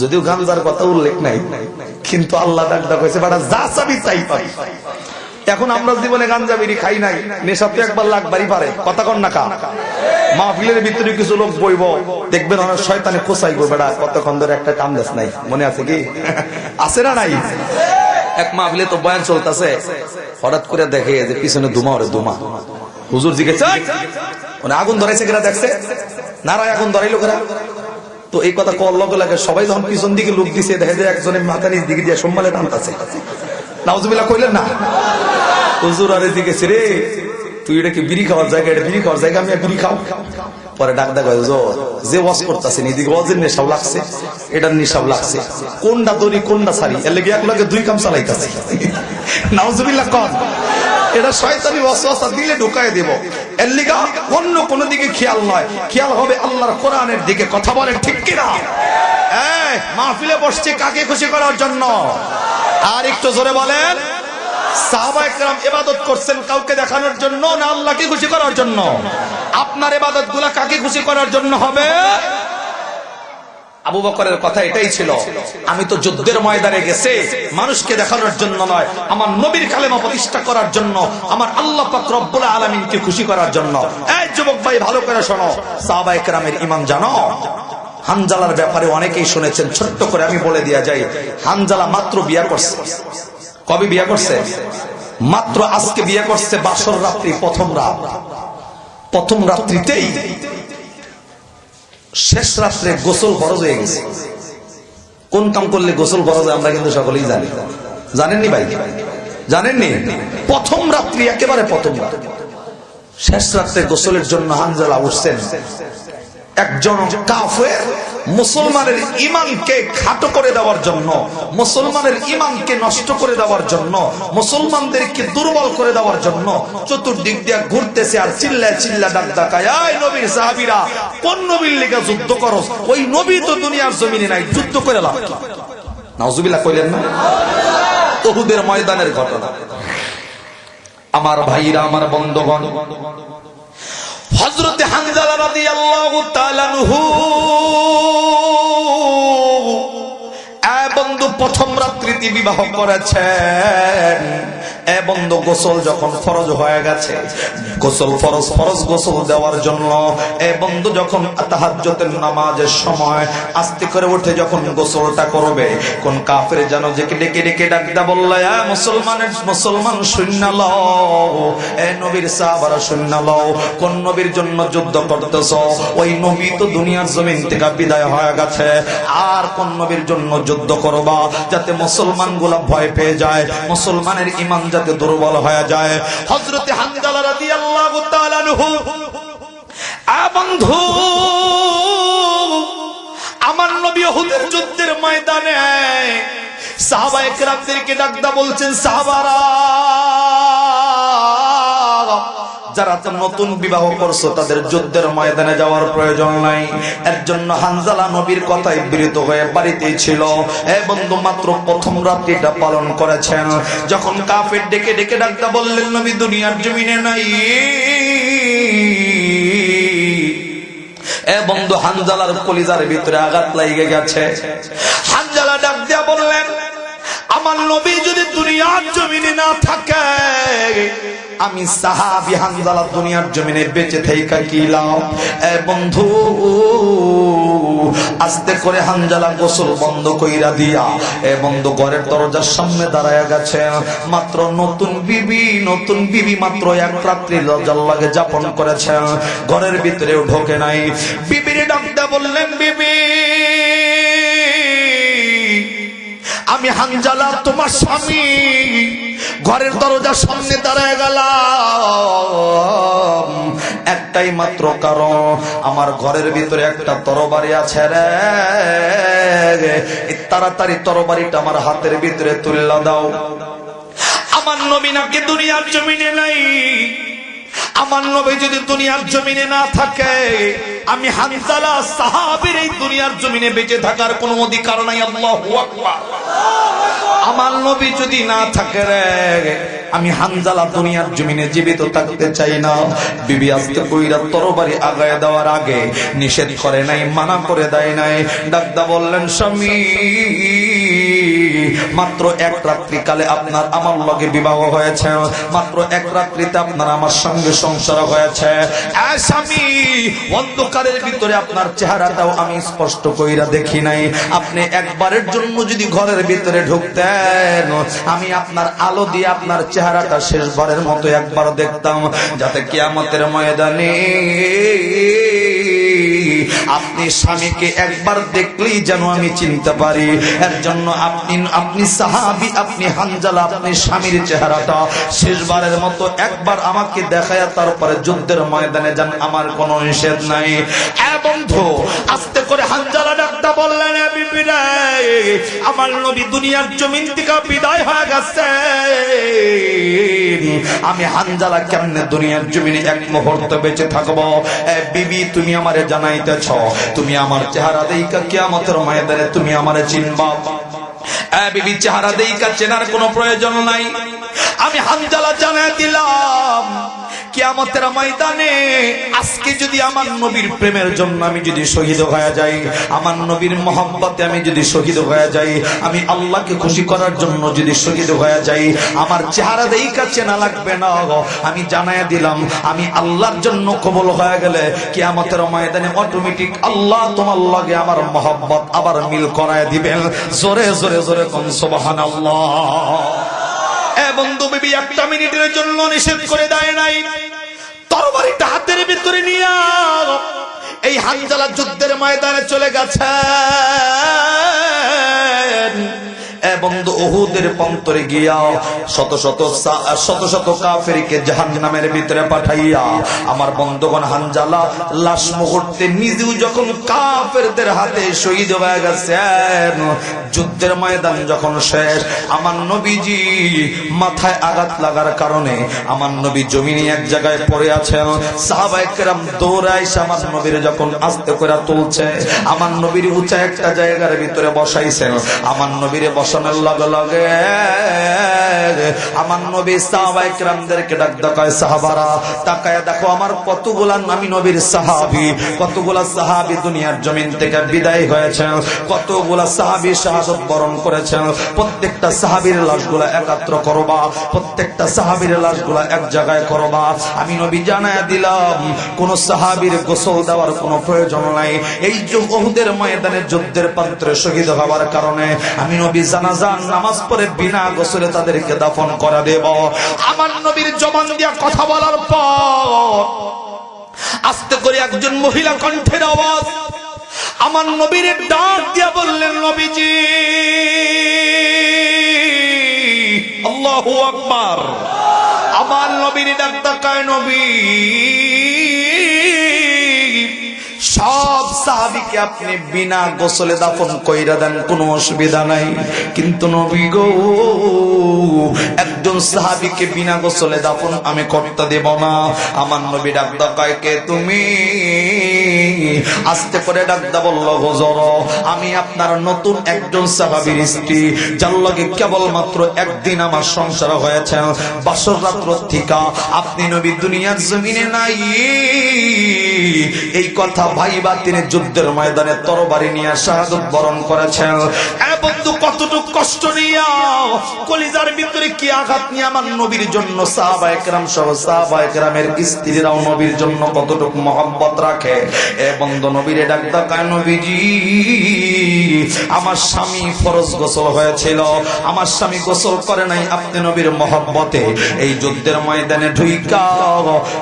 যদিও গাঞ্জার কথা উল্লেখ নাই, কিন্তু আল্লাহ ডাকটা কইছে বেটা যা চাবি চাই পাবি। এখন আমরা জীবনে গাঞ্জা বিড়ি খাই নাই, নেশা তো একবার লাগবারই পারে, কথা কন না কা? মাহফিলের ভিতরে কিছু লোক বইব, দেখবেন অনেক শয়তানে কোসাইব, বেড়া কতক্ষণ ধরে একটা কাম দেশ নাই, মনে আছে কি? আছে না নাই? এক মাহফিলে তো বয়ান চলতেছে, হঠাৎ করে দেখে যে পিছনে ধুমা ওরে ধুমা, হুজুর জিজ্ঞেস মানে আগুন ধরাইছে কিনা দেখছে, নারায় আগুন ধরাইলো কিনা। তো এই কথা কল লগে লাগে, সবাই যখন পিছন দিকে লোক দিছে, দেখে যে একজনের মাথা নিচ দিকে দিয়ে সম্মানে টানতেছে। নাউজুবিল্লাহ কইলেন না? হুজুর আরে জিজ্ঞেস রে তুই এটা কি বিড়ি খাওয়ার জায়গা, এটা বিড়ি খাওয়ার জায়গা, আমি বিড়ি খাও। পরে ডাক দেখা যে ওয়াজ করতেছেন এদিকে ওয়াজের নেশাও লাগছে, এটার নেশাও লাগছে, কোনটা দড়ি কোনটা সারি, এর লেগে একলাগে দুই কাম চালাইতেছে। নাউজুবিল্লাহ কন, এটা শয়তানি ওয়াসওয়াসা দিলে ঢুকায় দেব, এর লিগা অন্য কোন দিকে খেয়াল নয়, খেয়াল হবে আল্লাহর কোরআনের দিকে। কথা বলেন ঠিক কিনা? এই মাহফিলে বসছে কাকে খুশি করার জন্য? আর একটু জোরে বলেন। সাহাবায়ে কেরাম ইবাদত করছেন কাউকে দেখানোর জন্য না আল্লাহকে খুশি করার জন্য? আপনার ইবাদতগুলো কাকে খুশি করার জন্য হবে? আবু বকরের কথা এটাই ছিল, আমি তো যুদ্ধের ময়দানে গেছি মানুষকে দেখানোর জন্য নয়, আমার নবীর কালেমা প্রতিষ্ঠা করার জন্য, আমার আল্লাহ পাক রব্বুল আলামিনকে খুশি করার জন্য। এই যুবক ভাই ভালো করে শোনো, সাহাবায়ে কেরামের ঈমান জানো? হানজালার ব্যাপারে অনেকেই শুনেছেন, ছোট্ট করে আমি বলে দিয়া যাই। হানজালা মাত্র বিয়ে করছে, কবে বিয়ে করছে? মাত্র আজকে বিয়ে করছে, বাসর রাত্রি প্রথম রাত, প্রথম রাত্রিতেই শেষ রাত্রে গোসল ফরজ হয়ে গেছে। কোন কাম করলে গোসল ফরজ হয় আমরা কিন্তু সকলেই জানি, জানেননি ভাই? জানেননি? প্রথম রাত্রি, একেবারে প্রথম রাত, শেষ রাত্রে গোসলের জন্য হানজালা উঠছেন। একজন কাফের মুসলমানের ঈমানকে খাটো করে দেওয়ার জন্য, মুসলমানের ঈমানকে নষ্ট করে দেওয়ার জন্য, মুসলমানদেরকে দুর্বল করে দেওয়ার জন্য চতুর্দিক দিয়ে ঘুরতেছে আর চিল্লায় চিল্লা ডাক ডাকায়, এই নবীর সাহাবীরা কোন নবীর লেগে যুদ্ধ করো? ওই নবী তো দুনিয়ার জমিনে নাই, যুদ্ধ করে লাভ কি? নাউজুবিল্লাহ কইলেন না? উহুদের ময়দানের ঘটনা। আমার ভাইরা, আমার বন্ধুগণ, হযরত হানজালা রাদিয়াল্লাহু তাআলা আনহু বন্ধু প্রথম রাত্রিতে বিবাহ করেছেন। বন্ধু গোসল যখন ফরজ হয়ে গেছে, গোসল ফরজ গোসল দেওয়ার জন্য বন্ধু যখন তাহাজ্জুদের নামাজের সময় আস্তে করে উঠে যখন গোসলটা করবে, কোন কাফের যেন ডেকে ডেকে ডাকদা বললে, মুসলমান শুননা লও, নবীর সাহাবারা শুননা লও, কোন নবীর জন্য যুদ্ধ করতেছ? ওই নবী তো দুনিয়ার জমিন থেকে বিদায় হয়ে গেছে, আর কোন নবীর জন্য যুদ্ধ করবা? যাতে মুসলমান গুলা ভয় পেয়ে যায়, মুসলমানের ঈমান যাতে দুর্বল হয়ে যায়। হযরত হানজালা রাদিয়াল্লাহু তাআলা আনহু, বন্ধু আমার নবী উহুদের যুদ্ধের ময়দানে সাহাবায়ে কেরামদেরকে ডাকদা বলছেন, সাহাবারা যারা নতুন বিবাহ করছো তাদের যুদ্ধের ময়দানে যাওয়ার প্রয়োজন নাই। এর জন্য হানজালা নবীর কথায় বিরত হয়ে বাড়িতেই ছিল। বন্ধু মাত্র প্রথম রাত্রিটা পালন করেছেন। যখন কাফের ডেকে ডেকে ডাকতে বললেন, নবী দুনিয়ার জমিনে নাই, বন্ধু হানজালার কলিজার ভিতরে আঘাত লাগিয়ে গেছে। হানজালা ডাক দিয়া বললেন, আমার নবী যদি দুনিয়ার জমিনে না থাকে, আমি সাহাবী হানজালা দুনিয়ার জমিনে বেঁচে থাইকা কি লাভ? বন্ধু আস্তে করে হানজালা গোসল বন্ধ কইরা দিয়া বন্ধু ঘরের দরজার সামনে দাঁড়ায়া গেছে। মাত্র নতুন বিবি মাত্র এক রাত্রি লজ্জার লাগে যাপন করেছেন, ঘরের ভিতরেও ঢোকে নাই। বিবির ডাকতে বললেন, বিবি আমি হানজালা তোমার স্বামী, ঘরের দরজার সামনে দাঁড়ায় গেলাম একটাই মাত্র কারণ, আমার ঘরের ভিতরে একটা তরবারি আছে রে, তাড়াতাড়ি তরবারিটা আমার হাতের ভিতরে তুলে দাও। আমার নবী নাকি দুনিয়ার জমিনে নাই, আমার নবী যদি দুনিয়ার জমিনে না থাকে, আমি হানজালা সাহাবীর এই দুনিয়ার জমিনে বেঁচে থাকার কোনো অধিকার নাই। আল্লাহু আকবার। আমার নবী যদি না থাকে রে, আমি হানজালা দুনিয়ার জমিনে জীবিত থাকতে চাই না। বিবি আস্তে কইরা তরবারি আগায় দেওয়ার আগে নিষেধ করে নাই, মানা করে দেয় নাই। ডাকদা বললেন, স্বামী মাত্র এক রাত্রি কালে আপনার আমার লগে বিবাহ হয়েছে, মাত্র এক রাত্রিতে আপনার আমার সঙ্গে সংসার হয়েছে। স্বামী অন্ধকারের ভিতরে আপনার চেহারাটাও আমি স্পষ্ট কইরা দেখি নাই। আপনি একবারের জন্য যদি ঘরের ভিতরে ঢুকতেন, আমি আপনার আলো দিয়ে আপনার চেহারাটা শেষবারের মতো একবার দেখতাম, যাতে কিয়ামতের ময়দানে আপনি স্বামীকে একবার দেখলেই যেন আমি চিনতে পারি। এর জন্য আপনি সাহাবী, আপনি হানজালা, আপনি স্বামীর চেহারাটা শেষবারের মতো একবার আমাকে দেখায়া তারপরে যুদ্ধের ময়দানে যান, আমার কোনো নিষেধ নাই। বন্ধু আস্তে করে হানজালা ডাকতে বললেন, বিবি রে, আমার নবী দুনিয়ার জমিন থেকে বিদায় হয়ে গেছে, আমি হানজালা কেমনে দুনিয়ার জমিনে এক মুহূর্ত বেঁচে থাকবো? বিবি তুমি আমারে জানাইতেছ, তুমি আমার চেহারা দেইকা কিয়ামতের ময়দানে তুমি আমারে চিনবা? বিবি চেহারা দেইকা চেনার কোনো প্রয়োজন নাই, আমি হানজালা জানাই দিলাম কিয়ামতের ময়দানে আজকে যদি আমার নবীর প্রেমের জন্য আমি যদি শহীদ হয়ে যাই, আমার নবীর মহব্বতে আমি যদি শহীদ হয়ে যাই, আমি আল্লাহকে খুশি করার জন্য যদি শহীদ হয়ে যাই, আমার চেহারা দেইকা চেনা লাগবে না। আমি জানাই দিলাম, আমি আল্লাহর জন্য কবুল হয়ে গেলে কিয়ামতের ময়দানে অটোমেটিক আল্লাহ তোমার লগে আমার মহব্বত আবার মিল করায় দিবেন। জোরে জোরে জোরে কোন সুবহানাল্লাহ। বন্ধু বিবি একটা মিনিটের জন্য নিষেধ করে দেয় নাই, তরবারিটা হাতের ভিতরে নিয়ে এই হানজালা যুদ্ধের ময়দানে চলে গেছে। বন্ধু উহুদের প্রান্তরে গিয়া শত শত কাফেরকে জাহান্নামের ভিতরে পাঠাইয়া আমার বন্ধুগণ হানজালা লাশ মুহূর্তে নিজেও যখন কাফেরদের হাতে শহীদ হয়ে গেছেন, যুদ্ধের ময়দান যখন শেষ, আমার নবীজি মাথায় আঘাত লাগার কারণে আমার নবী জমিনে এক জায়গায় পড়ে আছেন। সাহাবায়ে কেরাম দৌড়ায় আমার নবীর যখন আস্তে করে তুলছে, আমার নবীর উঁচা একটা জায়গার ভিতরে বসাইছেন। আমার নবীরে বসানোর লগে লগে আমার নবী সাহাবায়ে কেরামদেরকে ডাক দেয়, সাহাবারা তাকায়া দেখো আমার কতগুলা, আমি নবীর সাহাবী, কতগুলা সাহাবী দুনিয়ার জমিন থেকে বিদায় হয়েছেন, কতগুলা সাহাবী শাহাদাত বরণ করেছেন। প্রত্যেকটা সাহাবীর লাশগুলা একত্র করবা, প্রত্যেকটা সাহাবীর লাশগুলা এক জায়গায় করবা। আমি নবী জানায়া দিলাম কোন সাহাবীর গোসল দেওয়ার কোনো প্রয়োজন নাই। এই যে উহুদের ময়দানে যুদ্ধের প্রান্তরে শহীদ হওয়ার কারণে আমি নবী জানাজার নামাজ পড়ে বিনা গোসলে তাদেরকে দাফন করে দেব। আমার নবীর জবান দিয়া কথা বলার পর আস্তে করে একজন মহিলা কণ্ঠের আওয়াজ আমার নবীর ডাক দিয়া বললেন, নবীজি। আল্লাহু আকবার। আমার নবীর ডাক তাকায়, নবী সব সাহাবীকে আপনি বিনা গোসলে দাফন কইরা দেন, কোনো অসুবিধা নাই, কিন্তু নবী গো একজন সাহাবীকে বিনা গোসলে দাফন আমি করতে দেব না। আমার নবী ডাক দেয়, কে তুমি? আস্তে করে ডাক দা বলল, হুজুর আমি আপনার নতুন একজন সাহাবীর স্ত্রী, যার লগে কেবলমাত্র একদিন আমার সংসার হয়েছে, বাসর রাত্র থিকা আপনি নবী দুনিয়ার জমিনে নাই। এই কথা ভাইবা তিনি যুদ্ধের ময়দানে তরবারি নিয়ে শাহাদাত বরণ করেছেন। এ বন্ধু কতটুকু কষ্ট নিয়া কলিজার ভিতরে কি আঘাত নিয়ে আমার নবীর জন্য সাহাবায়ে কেরাম সহ সাহাবায়ে কেরামের স্ত্রীরাও নবীর জন্য কতটুকু মহব্বত রাখে। এ বন্ধু নবীরে ডাক দেয়, নবীজি আমার স্বামী ফরজ গোসল হয়েছিল, আমার স্বামী গোসল করে নাই, আপনি নবীর মহব্বতে এই যুদ্ধের ময়দানে ঢুইকা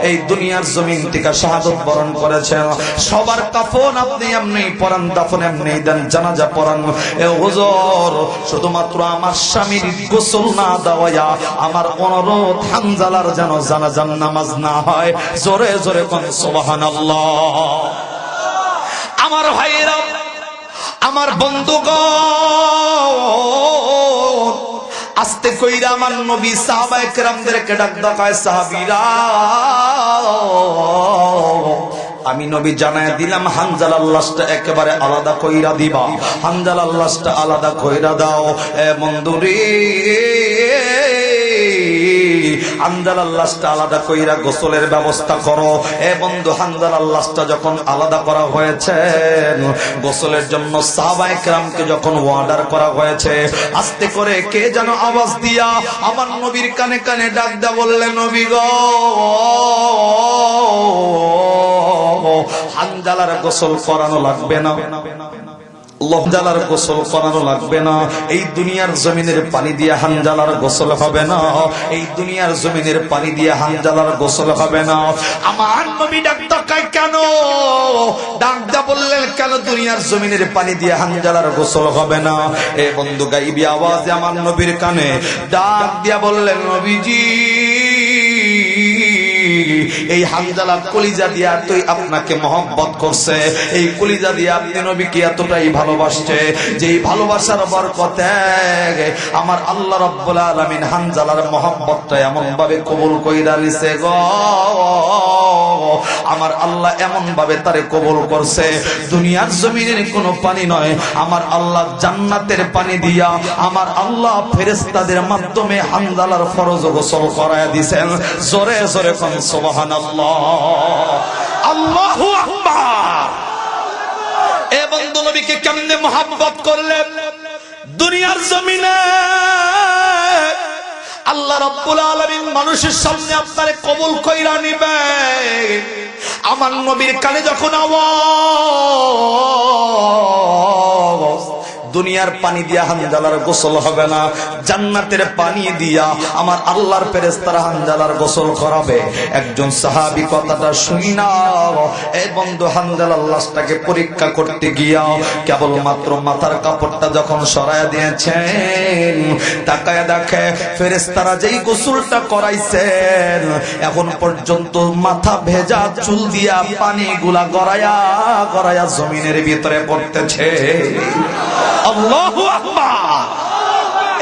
এই দুনিয়ার জমিন থেকে শাহাদাত বরণ করেছেন। সবার কাফন আপনি এমনি পরান, দাফন এমনি দেন, জানাজা পড়ান। এ হুজুর শুধুমাত্র আমার স্বামীর গোসল না দেওয়া আমার অনুরোধ, হানজালার যেন জানাজার নামাজ না হয়। জোরে জোরে কোন সুবহানাল্লাহ। আমার ভাইয়েরা, আমার বন্ধুগণ, আস্তে কইরা আমার নবী সাহাবায়ে কেরামদেরকে ডাক দেয়, সাহাবীরা আমি নবী জানায় দিলাম হানজালার লাশটা একেবারে আলাদা কইরা দিবা, হানজালার লাশটা আলাদা কইরা দাও। এ বন্ধুরে হানজালার লাশটা আলাদা কইরা গোসলের ব্যবস্থা করো। এ বন্ধু হানজালার লাশটা যখন আলাদা করা হয়েছে, গোসলের জন্য সাহাবায়ে কেরামকে যখন অর্ডার করা হয়েছে, আস্তে করে কে যেন আওয়াজ দিয়া আমার নবীর কানে কানে ডাক দা বললেন, নবী গো হানজালার গোসল করানো লাগবে না, হানজালার গোসল করানো লাগবে না। এই দুনিয়ার জমিনের পানি দিয়ে হানজালার গোসল হবে না, এই দুনিয়ার জমিনের পানি দিয়ে হানজালার গোসল হবে না। আমার নবী ডাক দেয়, কেন? ডাক দা বললেন, কেন দুনিয়ার জমিনের পানি দিয়ে হানজালার গোসল হবে না? এ বন্ধু গাইবি আওয়াজে আমার নবীর কানে ডাক দিয়া বললেন, নবীজি এই হানজালা কলিজা দিয়া তুই আপনাকে মহব্বত করছে, এই কলিজা দিয়া আপনি নবীকে এতটাই ভালোবাসছে, যে এই ভালোবাসার বরকতে আমার আল্লাহ রাব্বুল আলামিন হানজালার মহব্বতটা এমন ভাবে কবুল কইরা নিছে গো। আমার আল্লাহ এমন ভাবে তারে কবুল করছে, দুনিয়ার জমিনের কোনো পানি নয়, আমার আল্লাহ জান্নাতের পানি দিয়া আমার আল্লাহ ফেরেশতাদের মাধ্যমে হানজালার ফরজ গোসল করায়া দিবেন। জোরে জোরে কোন সুবহানাল্লাহ, আল্লাহু আকবার। এ বন্ধু নবীকে কেমনে মহব্বত করলেন? দুনিয়ার জমিনে আল্লাহ রাব্বুল আলামিন মানুষের সামনে আপনারে কবুল কইরা নিবে। আমার নবীর কানে যখন আওয়াজ দুনিয়ার পানি দিয়া হানজালার গোসল হবে না, জান্নাতের পানি দিয়া আমার আল্লাহর ফেরেশতারা হানজালার গোসল করাবে। একজন সাহাবী কথাটা শুনি না, এই বন্ধু হানজালার লাশটাকে পরীক্ষা করতে গিয়া কেবলমাত্র মাথার কাপড়টা যখন সরায়া দিয়েছেন, তাকায়া দেখে ফেরেশতারা যেই গোসলটা করাইছেন এখন পর্যন্ত মাথা ভেজা চুল দিয়া পানিগুলা গড়ায়া গড়ায়া জমিনের ভিতরে পড়তেছে। আল্লাহু আকবার।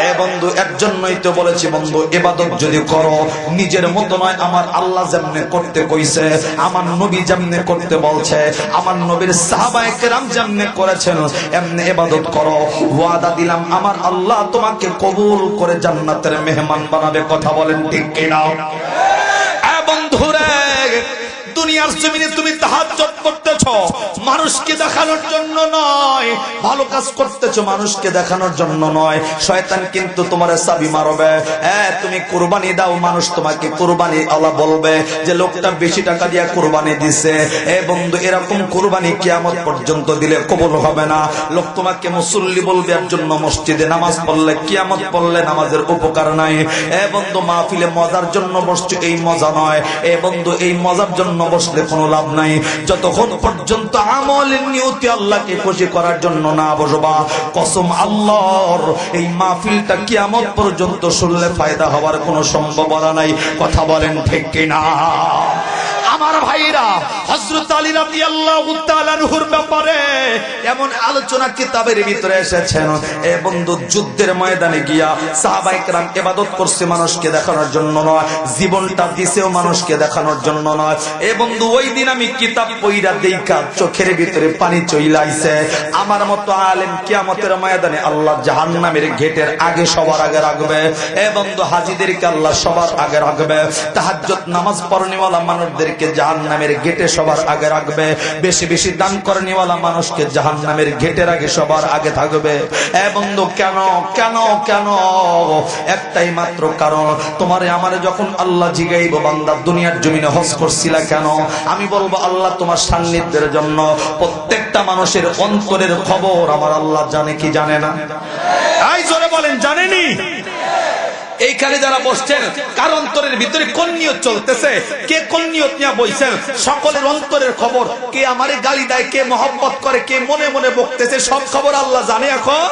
এ বন্ধু, এর জন্যই তো বলেছি বন্ধু, ইবাদত যদি করো নিজের মতো নয়, আমার আল্লাহ যেমনে করতে কইছে, আমার নবী যেমনে করতে বলছে, আমার নবীর সাহাবায়ে কেরাম যেমনে করেছেন এমনি ইবাদত করো। ওয়াদা দিলাম আমার আল্লাহ তোমাকে কবুল করে জান্নাতের মেহমান বানাবে। কথা বলেন ঠিক কিনা? এ বন্ধুরে, দুনিয়ার জমিনে তুমি তাহাজ্জুদ করতেছো মানুষকে দেখানোর জন্য নয়, ভালো কাজ করতেছো মানুষকে দেখানোর জন্য নয়। শয়তান কিন্তু তোমার চাবি মারবে। তুমি কুরবানি দাও, মানুষ তোমাকে কুরবানি আল্লাহ বলবে যে লোকটা বেশি টাকা দিয়ে কুরবানি দিছে। বন্ধু, এরকম কুরবানি কিয়ামত পর্যন্ত দিলে কবুল হবে না। লোক তোমাকে মুসল্লি বলবে, এর জন্য মসজিদে নামাজ পড়লে কিয়ামত পড়লে নামাজের উপকার নাই। বন্ধু, মাহফিলে মজার জন্য বসছো, এই মজা নয়। বন্ধু, এই মজার জন্য বসলে কোনো লাভ নাই। যতক্ষণ পর্যন্ত আমলের নিয়তি আল্লাহকে খুশি করার জন্য না বসবা, কসম আল্লাহর, এই মাহফিলটা কিয়ামত পর্যন্ত শুনলে ফায়দা হওয়ার কোনো সম্ভাবনা নাই। কথা বলেন ঠিক কিনা? আমার ভাইরা, হযরত আলী রাদিয়াল্লাহু তাআলা আনহুর ব্যাপারে এমন আলোচনা কিতাবের ভিতরে এসেছেন। বন্ধু, যুদ্ধের ময়দানে গিয়া সাহাবায়ে কেরাম ইবাদত করছে মানুষকে দেখানোর জন্য নয়, জীবনটা দিছেও মানুষকে দেখানোর জন্য নয়। বন্ধু, ওই দিন আমি কিতাব পড়া দেইখা চোখের ভিতরে পানি চইলা আইছে। আমার মতো আলেম কিয়ামতের ময়দানে আল্লাহ জাহান্নামের গেটের আগে সবার আগে রাখবে। বন্ধু, হাজীদেরকে আল্লাহ সবার আগে রাখবে। তাহাজ্জুদ নামাজ পড়নেওয়ালা মানুষদেরকে জাহান্নামের গেটে সবার আগে রাখবে। বেশি বেশি দান করনেওয়ালা মানুষকে জাহান্নামের গেটের আগে সবার আগে থাকবে। বন্ধু, কেন কেন কেন? একটাই মাত্র কারণ, তোমারে আমারে যখন আল্লাহ জিগাইব, বান্দা দুনিয়ার জমিনে হজ করছিলা কেন? আমি বলবো আল্লাহ তোমার সান্নিধ্যের জন্য। প্রত্যেকটা মানুষের অন্তরের খবর আমার আল্লাহ জানে কি জানে না? এই জোরে বলেন, জানেনি? এইখানে যারা বসছেন, কার অন্তরের ভিতরে কোন নিয়ত চলতেছে, কে কোন নিয়ত নিয়ে বইছেন, সকলের অন্তরের খবর। কে আমারে গালি দেয়, কে মহব্বত করে, কে মনে মনে বকতেছে, সব খবর আল্লাহ জানে এখন।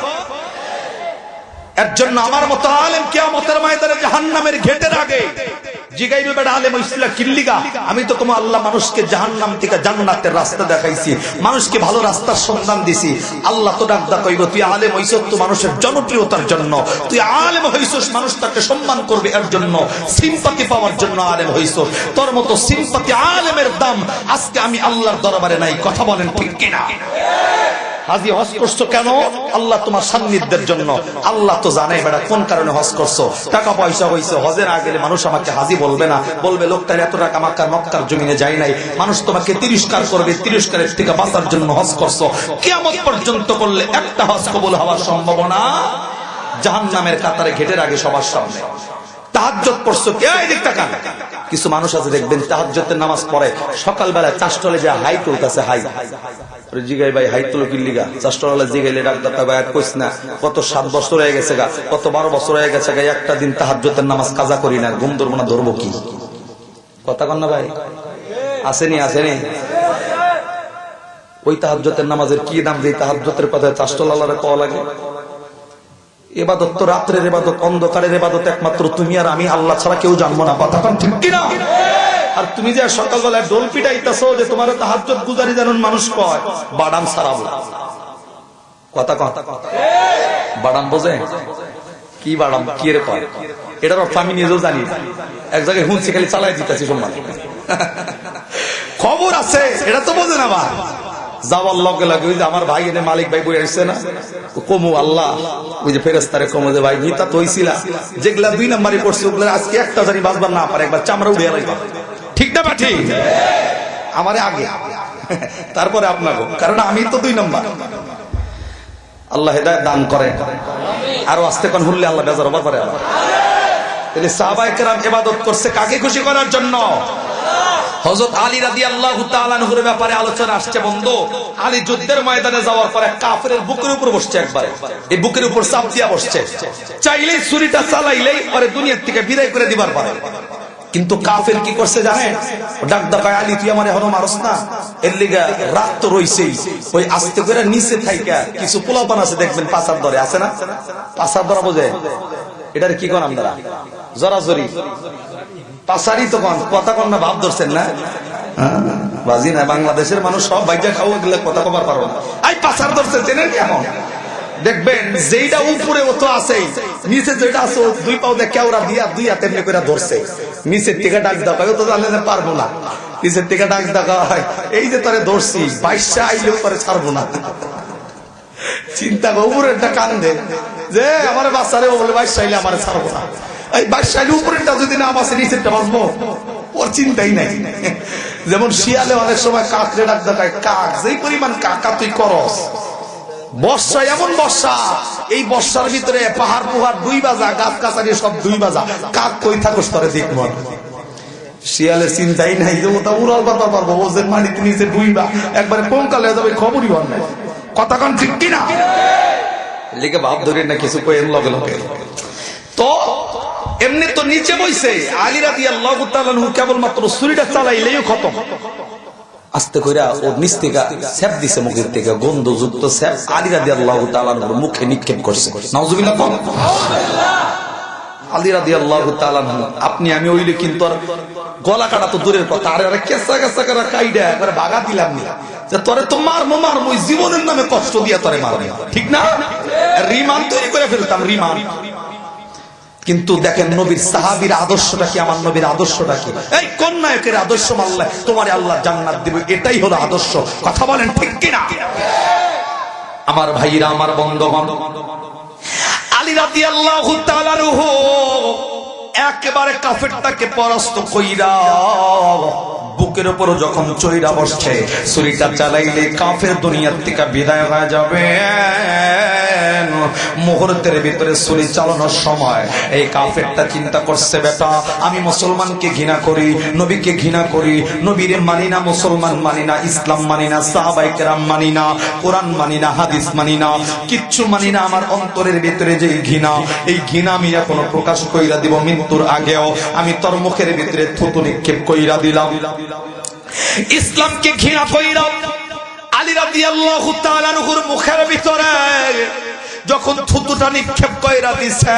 এর জন্য আমার মতো আলেম কিয়ামতের ময়দানে জাহান্নামের গেটের আগে জিগাইবে, বেটা আলেম হইছিলা কিল্লিগা? আমি তো তোমার আল্লাহ মানুষকে জাহান্নাম থেকে জান্নাতের রাস্তা দেখাইছি, মানুষকে ভালো রাস্তার সন্ধান দিছি। আল্লাহ তো ডাকদা কইব, তুই আলেম হইছস তো মানুষের জনপ্রিয়তার জন্য, তুই আলেম হইছস মানুষ তাকে সম্মান করবে এর জন্য, সিম্পাতি পাওয়ার জন্য আলেম হইছস। তোর মতো সিম্পাতি আলেমের দাম আজকে আমি আল্লাহর দরবারে নাই। কথা বলেন ঠিক কিনা? হাজি হজ করছো কেন? আল্লাহ তোমার সান্নিধ্যের জন্য। আল্লাহ তো জানে বেটা কোন কারণে হজ করছো। টাকা পয়সা হইছে, হজে না গেলে মানুষ আমাকে হাজি বলবে না, বলবে লোকটার এত টাকা মক্কার জমিনে যায় নাই। মানুষ তোমাকে তিরস্কার করবে, তিরস্কারের থেকে বাঁচার জন্য হজ করছো। কিয়ামত পর্যন্ত করলে একটা হজ কবুল হওয়ার সম্ভাবনা জাহান্নামের কাতারে ঘেটের আগে সবার সামনে। তাহাজ্জুদ পড়ছো, এই দিক তাকান। কিছু মানুষ আছে দেখবেন তাহাজ্জুদের নামাজ পড়ে, সকালবেলা চাষটলে যে হাই তুলতেছে, হাই জিগাই ভাই হাই তুলো কিল্লিগা? চাষটলা জিগাইলে ডাক্তার ভাই কইস না, কত 7 বছর হয়ে গেছে গা, কত 12 বছর হয়ে গেছে গা, একটা দিন তাহাজ্জুদের নামাজ কাজা করি না, ঘুম ধরবো না, ধরবো কি? কথা কন না ভাই? আসেনি আসেনি? ওই তাহাজ্জুদের নামাজের কি দাম, যে তাহাজ্জুদের কথা চাষটলারে কওয়া লাগে? ইবাদত তো রাত্রের ইবাদত, অন্ধকারের ইবাদত একমাত্র তুমি আর আমি, আল্লাহ ছাড়া কেউ জানবো না। কথা কোন ঠিক কিনা? আর তুমি যে সকালবেলায় ডোল পিটাইতেছো যে তোমার তাহাজ্জুদ গুজারি জানুন মানুষ কয়, বাদাম ছাড়াবো। কথা কথা বাদাম বোঝে কি? বাদাম কি এর কয়? এটার অর্থ আমি নিজেও জানি। এক জায়গায় হুঁচি খালি চালাই দিতেছি সম্মান, খবর আছে, এটা তো বোঝে না। বা যাওয়ার লগে লাগে ওই যে আমার ভাই এনে মালিক ভাই বই আসছে না, কমু আল্লাহ ওই যে ফেরেস্তারে কমু যে ভাই গীতা তো হইছিলা, যেগুলা 2 নাম্বারই করছে ওগুলা আজকে একটা জানি বাজবার না পারে, একবার চামড়া উড়িয়ে লাগবে। ঠিক না বা ঠিক? আমারে আগে, তারপরে আপনাকে, কারণ আমি তো 2 নাম্বার। আল্লাহ হেদায়েত দান করে। আরো আস্তে কোন হুললে আল্লাহ বেজার হবার পারে। তাহলে সাহাবায়ে কেরাম ইবাদত করছে কাকে খুশি করার জন্য? হযরত আলী রাদিয়াল্লাহু তাআলা আনহুর ব্যাপারে আলোচনা আসছে বন্ধু। আলী যুদ্ধের ময়দানে যাওয়ার পরে কাফেরের বুকের উপর বসছে, একবার এই বুকের উপর চাপ দিয়া বসছে, চাইলেই ছুরিটা চালাইলেই পরে দুনিয়ার থেকে বিদায় করে দিবার পারে। কিন্তু কাফের কি করছে জানেন? ডাক ডাকায়, আলী তুই আমারে এখনো মারস না? এর লিগা রাত তো রইছেই, ওই আস্তে করে নিচে থাইকা কিছু পোলাপান আছে দেখবেন পাছার ধরে, আছে না? পাছার ধরা বোঝে, এটার কি কোন আমরা জরাজরি পাছারি তো কোন কথা কোন না, ভাব ধরছেন না বাজি না? বাংলাদেশের মানুষ সব বাইজা খাওয়া গেলে কথা কবার পারো না। আই পাছার ধরছে চেনেন কেমন? দেখবেন যেইটা উপরে ও তো আছে, নিচে যেটা আছে দুই পাও দিয়ে কেওড়া দিয়া দুই হাতে এমনি করে ধরছে, নিচের থেকে ডাক দেওয়া তো জানলে পারবো না, নিচের থেকে ডাক দেওয়া হয় এই যে তোরে ধরছি, বাইশা আইলেও তোরে ছাড়বো না। চিন্তা করো, উপরেরটা কান্দে যে আমার বাচ্চারে বলে বাইশা আইলে আমার ছাড়বো না, এই বাইশা আইলে উপরেরটা যদি না বাঁচে নিচেরটা বাঁচবো, ওর চিন্তাই নাই। যেমন শিয়ালে অনেক সময় কাকরে ডাক দেখায়, কাক যেই পরিমাণ কাকা তুই করস, বর্ষা এমন বর্ষা, এই বর্ষার ভিতরে পাহাড় পোহাড় দুই বাজা, গাছ গাছালি সব দুই বাজা, কাক কই থাকস তরে দেখব। শিয়ালের চিন্তাই নাই যে ওটা উড়াল কথা পারবো, ও যে মাটিতে নিচে ডুইবা একবারে পঙ্কালে যাবে, খবরই হন নাই। কথা কন ঠিক কিনা? লিখে ভাব ধরে না কিছু কই লগে লগে। তো এমনি তো নিচে বইছে, আলী রাদিয়াল্লাহু তাআলা আনহু কেবলমাত্র ছুরিটা চালাইলেই খতম। আস্তে কইরা ওর নিচ থেকে স্যাপ দিছে, মুখের থেকে গন্ধযুক্ত স্যাপ আলী রাদিয়াল্লাহু তাআলা আনহুর মুখে নিক্ষেপ করছে। নাউজুবিল্লাহ। আলী রাদিয়াল্লাহু তাআলা আনহু, আপনি আমি হইলে কিন্তু আর গলা কাটা তো দূরের কথা, আরে আরে কেসা কেসা করে কাইডা একবার ভাগা দিলাম না যে তোরে তো মারমু মারমু, জীবনের নামে কষ্ট দিয়া তোরে মারবে, ঠিক না? রিমান তৈরি করে ফেলতাম, রিমান। কিন্তু দেখেন নবীর সাহাবীর আদর্শটা কি, আমার নবীর আদর্শটা কি? এই কোন নায়কের আদর্শ মানলে তোমারে আল্লাহ জান্নাত দিবে, এটাই হলো আদর্শ। কথা বলেন ঠিক কিনা? আমার ভাইরা, আমার বন্ধুগণ, আলী রাদিয়াল্লাহু তাআলা আনহু একেবারে কাফেরটাকে পরাস্ত কইরা বুকের উপর যখন চইরা বসছে, ছুরিটা চালাইলে কাফের দুনিয়ার থেকে বিদায় হয়ে যাবে। মুহূর্তের ভিতরে ছুরি চালানোর সময় এই কাফেরটা চিন্তা করছে, বেটা আমি মুসলমানকে ঘৃণা করি, নবীকে ঘৃণা করি, নবীরে মানি না, মুসলমান মানি না, ইসলাম মানি না, সাহাবায়ে কেরাম মানি না, কোরআন মানি না, হাদিস মানি না, কিচ্ছু মানি না। আমার অন্তরের ভিতরে যে ঘৃণা, এই ঘৃণা আমি এখনো প্রকাশ কইরা দিব, মৃত্যুর আগেও আমি তোর মুখের ভিতরে থুতু নিক্ষেপ কইরা দিলাম। ইসলামকে ঘৃণা কইরা আলী রাদিয়াল্লাহু তাআলা আনহুর মুখের ভিতরে যখন থুতুটা নিক্ষেপ কইরা দিছেন,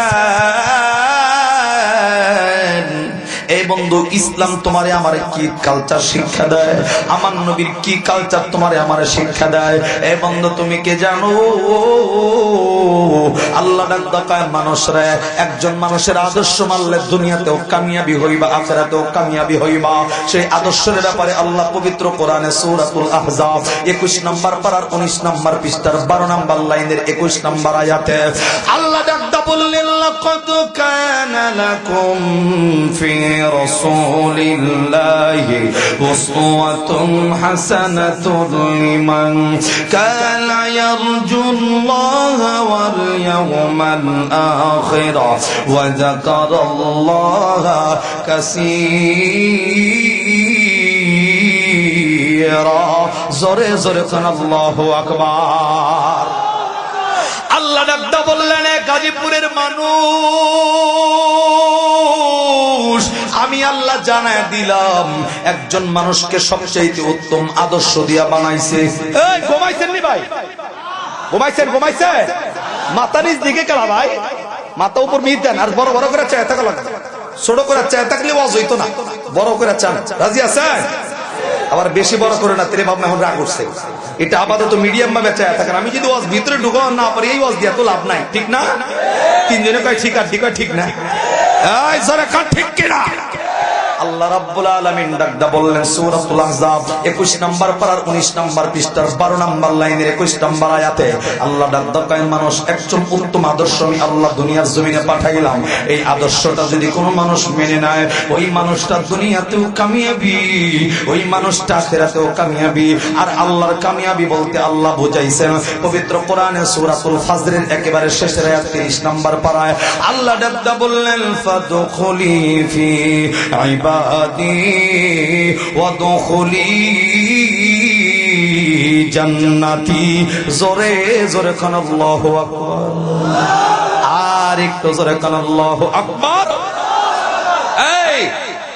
এই বন্ধু ইসলাম তোমারে আমারে কি কালচার শিক্ষা দেয়, আমার নবীর কি কালচার তোমারে আমারে শিক্ষা দেয়। এই বন্ধু তুমি কে জানো? আল্লাহ ডাক দেখায় মানুষরে, একজন মানুষের আদর্শ মানলে দুনিয়াতেও কামিয়াবি হইবা, আখিরাতেও কামিয়াবি হইবা। সেই আদর্শের ব্যাপারে আল্লাহ পবিত্র কোরআনে সূরাতুল আহজাব 21 নম্বর পারার 19 নম্বর পৃষ্ঠার 12 নম্বর লাইনের 21 নম্বর আয়াতে আল্লাহ ডাক বললেন, লাকাদ কানা লাকুম ফি রাসূলিল্লাহি উসওয়াতুন হাসানাতুন লিমান কানা ইয়ারজুল্লাহা ওয়াল ইয়াওমাল আখির ওয়া যাকারাল্লাহা কাসীরা। জোরে জোরে কোন আল্লাহু আকবার। আল্লাহ ডাকদা বললেন, গাজীপুরের মানুষ, আমি আল্লাহ জানায় দিলাম একজন মানুষকে সবচেয়ে উত্তম আদর্শ দিয়া বানাইছে। এই ঘুমাইছেন নি ভাই? ঘুমাইছেন? ঘুমাইছে? মাথা নিচ দিকে কেলা ভাই, মাথা উপর মিট দেন, আর বড় বড় করে চায় থাকা লাগবে। ছোট করে চায় থাকলে ওয়াজ হইতো না, বড় করে চান। রাজি আছেন? আবার বেশি বড় করে না, তেরে ভাবনা এখন রাগ করছে। এটা আপাতত মিডিয়াম ভাবে চায় থাকেন। আমি যদি ওয়াজ ভিতরে ঢুকাও না পারি, এই ওয়াজ দিয়া তো লাভ নাই, ঠিক না? তিনজনে কয় ঠিক আর ঠিক, ঠিক না? এই জোরে কান ঠিক কিনা? আল্লাহ রাব্বুল আলামিন ডাকদা বললেন সূরাতুল আহজাব 21 নম্বর পারার 19 নম্বর পৃষ্ঠার 12 নম্বর লাইনের 21 নম্বর আয়াতে আল্লাহ ডাকদা কয়, মানুষ একজন উত্তম আদর্শ আমি আল্লাহ দুনিয়ার জমিনে পাঠাইলাম। এই আদর্শটা যদি কোনো মানুষ মেনে নেয়, ওই মানুষটা দুনিয়াতেও কামিয়াবি, ওই মানুষটা আখিরাতেও কামিয়াবি। আর আল্লাহর কামিয়াবি বলতে আল্লাহ বুঝাইছেন পবিত্র কোরআনে সূরাতুল ফাজরের একেবারে শেষের আয়াত 30 নম্বর পারায় আল্লাহ ডাকদা বললেন, ফাদখুলি ফি ইবাদি ওয়াদখুলি জান্নাতি। জোরে জোরে কান আল্লাহু আকবার, আর একটু জোরে কান আল্লাহু আকবার। এই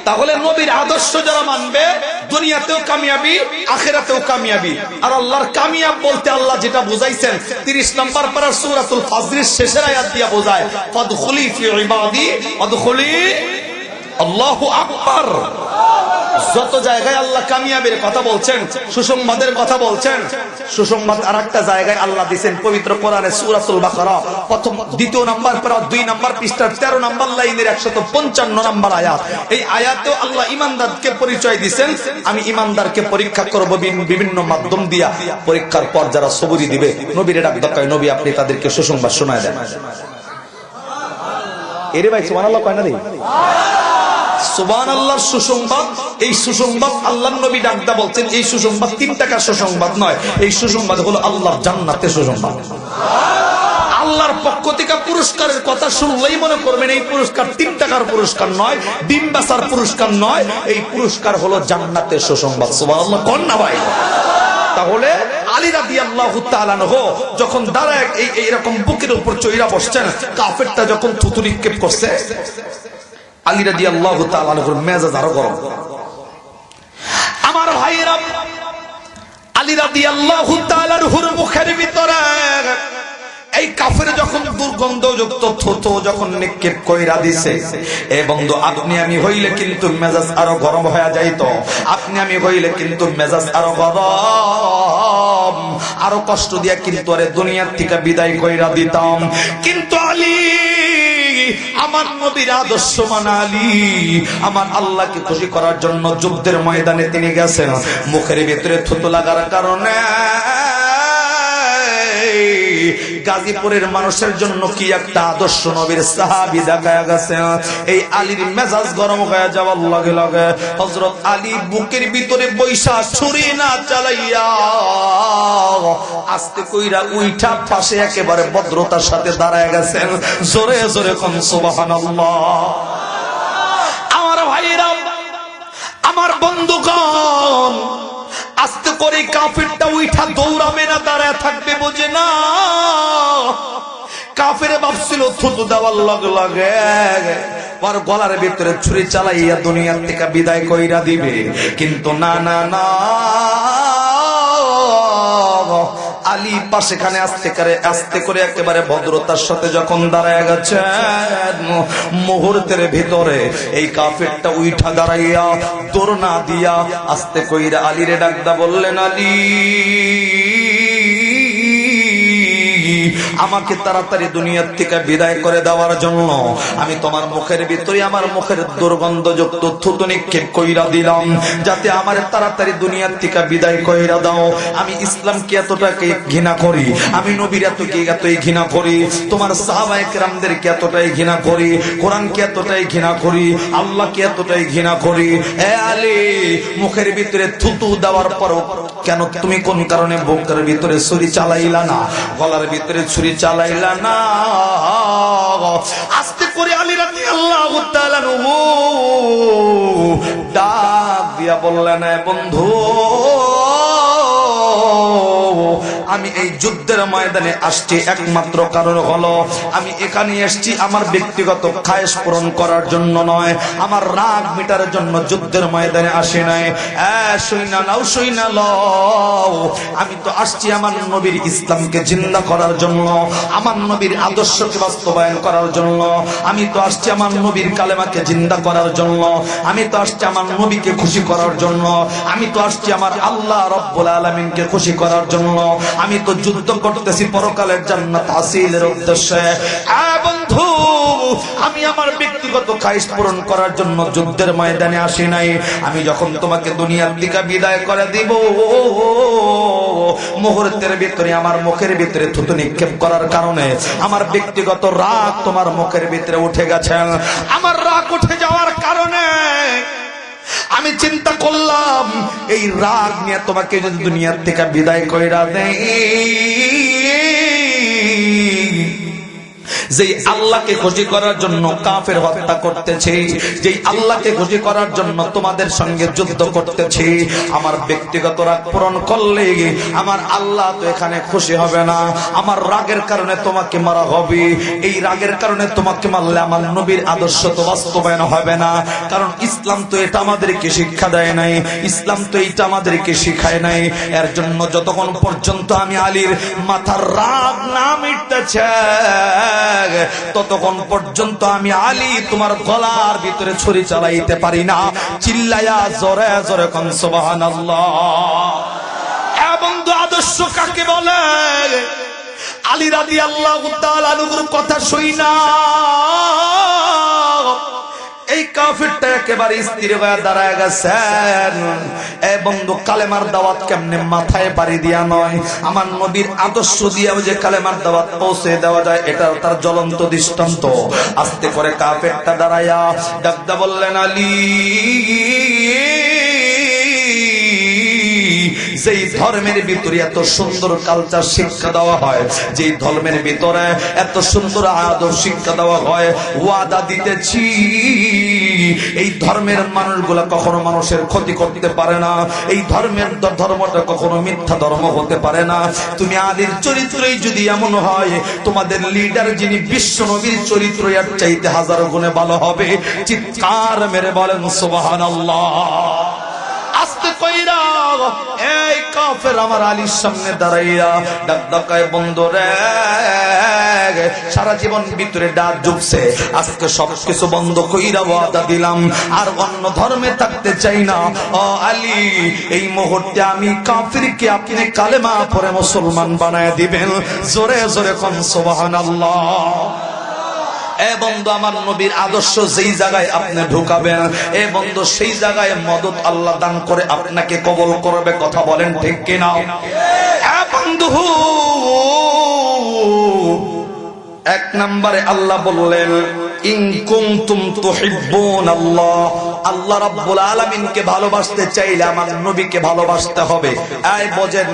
তাহলে নবীর আদর্শ যারা মানবে দুনিয়াতেও কামিয়াবি, আখিরাতেও কামিয়াবি। আর আল্লাহর কামিয়াব বলতে আল্লাহ যেটা বুঝাইছেন 30 নম্বর পারা সূরাতুল ফাজরের শেষের আয়াত দিয়া বোঝায়, ফাদখুলি ফি ইবাদি ওয়াদখুলি আল্লাহু আকবার। যত জায়গায় আল্লাহ কামিয়াবের কথা বলছেন, সুসংবাদের কথা বলছেন, সুসংবাদ আরেকটা জায়গায় আল্লাহ দিবেন পবিত্র কোরআনে সূরাতুল বাকারা প্রথম 2 নম্বর পারা 2 নম্বর পৃষ্ঠার 13 নম্বর লাইনের 155 নম্বর আয়াত। এই আয়াতেও আল্লাহ ঈমানদারকে পরিচয় দিবেন, আমি ঈমানদারকে পরীক্ষা করব বিভিন্ন মাধ্যম দিয়া। পরীক্ষার পর যারা সবুরি দিবে নবীর ডাক দেয়, নবী আপনি তাদেরকে সুসংবাদ শোনায় দেন। এরে ভাই সুবহানাল্লাহ কয় না রে? সুবহানাল্লাহর সুসংবাদ, এই সুসংবাদ আল্লাহর নবী ডাকদা বলছেন এই সুসংবাদ 3 টাকার সুসংবাদ নয়, এই সুসংবাদ হলো আল্লাহর জান্নাতের সুসংবাদ। আল্লাহর পক্ষ থেকে পুরস্কারের কথা শুনলেই মনে করবেন এই পুরস্কার 3 টাকার পুরস্কার নয়, ডিম বেচার পুরস্কার নয়, এই পুরস্কার হলো জান্নাতের সুসংবাদ। সুবহানাল্লাহ কোন না ভাই? তাহলে আলী রাদিয়াল্লাহু তাআলা আনহু যখন দাঁড়ায় এইরকম বুকের উপর চইরা বসছেন, কাফেরটা যখন থুতু নিক্ষেপ করছে, আলী রাদিয়াল্লাহু তাআলা আনহুর মেজাজ আরো গরম। আমার ভাইরা, আলী রাদিয়াল্লাহু তাআলা আনহুর মুখের ভিতরে এই কাফের যখন দুর্গন্ধযুক্ত থুতু যখন নিক্ষেপ কইরা দিছে, এ বন্ধু আপনি আমি হইলে কিন্তু মেজাজ আরো গরম হয়ে যাইতো। আপনি আমি হইলে কিন্তু মেজাজ আরো গরম, আরো কষ্ট দিয়া কিন্তু আরে দুনিয়ার থেকে বিদায় কইরা দিতাম। কিন্তু আলী, আমার নবীর আদর্শ মানা আলী, আমার আল্লাহকে খুশি করার জন্য যুদ্ধের ময়দানে তিনি গেছেন। মুখের ভিতরে থুতু লাগার কারণে গাজীপুরের মানুষের জন্য কি একটা আদর্শ নবীর সাহাবী দেখা গেছে। এই আলীর মেজাজ গরম হয়ে যাওয়ার লগে লগে হযরত আলী বুকের ভিতরে বৈশা ছুরি না চালাইয়া আস্তে কইরা উইঠা পাশে একেবারে ভদ্রতার সাথে দাঁড়ায় গেছেন। জোরে জোরে কোন সুবহানাল্লাহ। আমার ভাইরা, আমার বন্ধুগণ, আস্তে করে কাফেরটা উঠা দৌড়াবে না, দাঁড়ায় থাকবে, বোঝে না। কাফের ভাবছিল থুতু দেওয়ার লগে লগে ওর গলার ভিতরে ছুরি চালাইয়া দুনিয়ার থেকে বিদায় কইরা দিবে, কিন্তু না না না, আলী পাশেখানে আস্তে করে একেবারে ভদ্রতার সাথে যখন দাঁড়ায় গেছেন, মুহূর্তের ভিতরে এই কাফেরটা উইঠা দাঁড়াইয়া দৌড় না দিয়া আস্তে কইরা আলীরে ডাকদা বললেন, আলী আমাকে তাড়াতাড়ি দুনিয়ার থেকে বিদায় করে দেওয়ার জন্য আমি তোমার মুখের ভিতরে আমার মুখের দুর্গন্ধযুক্ত থুতু নিক্ষেপ কইরা দিলাম, যাতে আমার তাড়াতাড়ি দুনিয়ার থেকে বিদায় কইরা দাও। আমি ইসলামকে এতটাকে ঘৃণা করি, আমি নবীর এতই ঘৃণা করি, তোমার সাহাবায়ে কেরামদেরকে এতটাই ঘৃণা করি, কোরআনকে এতটাই ঘৃণা করি, আল্লাহকে এতটাই ঘৃণা করি। এ আলী, মুখের ভিতরে থুতু দেওয়ার পরও কেন তুমি কোন কারণে বুকের ভিতরে ছুরি চালাইলা না, গলার ভিতরে ছুরি চালাইলা না? আস্তে করে আলী রাদিয়াল্লাহু তাআলা ডাক দিয়া বললেন, বন্ধু আমি এই যুদ্ধের ময়দানে আসছি একমাত্র কারণ হলো আমি এখানে এসেছি আমার ব্যক্তিগত খায়েশ পূরণ করার জন্য নয়, আমার রাগ মিটার জন্য যুদ্ধের ময়দানে আসি নাই। শুইনা লও, আমি তো আসছি আমার নবীর ইসলামকে জিন্দা করার জন্য, আমার নবীর আদর্শকে বাস্তবায়ন করার জন্য, আমি তো আসছি আমার নবীর কালেমাকে জিন্দা করার জন্য, আমি তো আসছি আমার নবীকে খুশি করার জন্য, আমি তো আসছি আমার আল্লাহ রব্বুল আলামিনকে খুশি করার জন্য, আমি তো যুদ্ধ করতেছি পরকালের জান্নাত হাসিলের উদ্দেশ্যে। বন্ধু, আমি আমার ব্যক্তিগত খায়েশ পূরণ করার জন্য যুদ্ধের ময়দানে আসি নাই। আমি যখন তোমাকে দুনিয়ার দিকে বিদায় করে দিব, মুহূর্তের ভিতরে আমার মুখের ভিতরে থুতু নিক্ষেপ করার কারণে আমার ব্যক্তিগত রাগ তোমার মুখের ভিতরে উঠে গেছে। আমার রাগ উঠে যাওয়ার কারণে আমি চিন্তা করলাম এই রাগ নিয়ে তোমাকে যদি দুনিয়ার থেকে বিদায় কইরা দেই, যেই আল্লাহকে খুশি করার জন্য কাফের হত্যা করতেছে, যেই আল্লাহকে খুশি করার জন্য তোমাদের সঙ্গে যুদ্ধ করতেছে, আমার ব্যক্তিগত রাগ পূরণ করলে আমার আল্লাহ তো এখানে খুশি হবে না। আমার রাগের কারণে তোমাকে মারা হবে, এই রাগের কারণে তোমাকে মারলে আমার নবীর আদর্শ তো বাস্তবায়ন হবে না। কারণ ইসলাম তো এটা আমাদেরকে শিক্ষা দেয় নাই, ইসলাম তো এটা আমাদেরকে শিখায় নাই। এর জন্য যতক্ষণ পর্যন্ত আমি আলীর মাথার রাগ না মিটতেছে, ততক্ষণ পর্যন্ত আমি আলী তোমার গলার ভিতরে ছুরি চালাইতে পারি না। চিল্লায়া জোরে জোরে কোন সুবহানাল্লাহ। এ বন্ধু, আদর্শ কাকে বলে? আলী রাদিয়াল্লাহু তাআলা আনহুর কথা শুই না এই কাফিরটা একেবারে স্থির হয়ে দাঁড়ায় গেছেন। এ বন্ধু, কালেমার দাওয়াত কেমনে মাথায় বাড়ি দিয়া নয়, আমার নবীর আদর্শ দিয়া যে কালেমার দাওয়াত পৌঁছে দেওয়া যায়, এটা তার জ্বলন্ত দৃষ্টান্ত। আস্তে করে কাফিরটা দাঁড়ায়া ডাকদা বললেন, আলী, যেই ধর্মের ভিতরে এত সুন্দর কালচার শিক্ষা দেওয়া হয়, যেই ধর্মের ভিতরে এত সুন্দর আদর্শ শিক্ষা দেওয়া হয়, ওয়াদা দিতেছি এই ধর্মের মানুষগুলা কখনো মানুষের ক্ষতি করতে পারে না, এই ধর্মটা কখনো মিথ্যা ধর্ম হতে পারে না। তুমি আলীর চরিত্রই যদি এমন হয়, তোমাদের লিডার যিনি বিশ্ব নবীর চরিত্র এর চাইতে হাজার গুণে ভালো হবে। চিৎকার মেরে বলেন সুবহানাল্লাহ। আস্তে কইরা এই কাফের আমার আলীর সামনে দাঁড়াইয়া ডাকায়, বন্ধু রে, সারা জীবন ভিতরে ডাক ঢুকছে, আজকে সবকিছু বন্ধ কইরা ওয়াদা দিলাম আর অন্য ধর্মে থাকতে চাই না। ও আলী, এই মুহূর্তে আমি কাফিরকে আপনি কালেমা পড়ে মুসলমান বানায় দিবেন। জোরে জোরে কোন সুবহানাল্লাহ। এ বন্ধু, আমার নবীর আদর্শ যেই জায়গায় আপনি ঢুকাবেন, এ বন্ধু, সেই জায়গায় মদত আল্লাহ দান করে আপনাকে কবুল করবে। কথা বলেন ঠিক কিনা? এ বন্ধু, এক নম্বরে আল্লাহ বললেন, ইন কুনতুম তুহিব্বুনাল্লাহ, আল্লাহ রাব্বুল আলামিনকে ভালোবাসতে চাইলে আমার নবীকে ভালোবাসতে হবে। এই বোঝেন,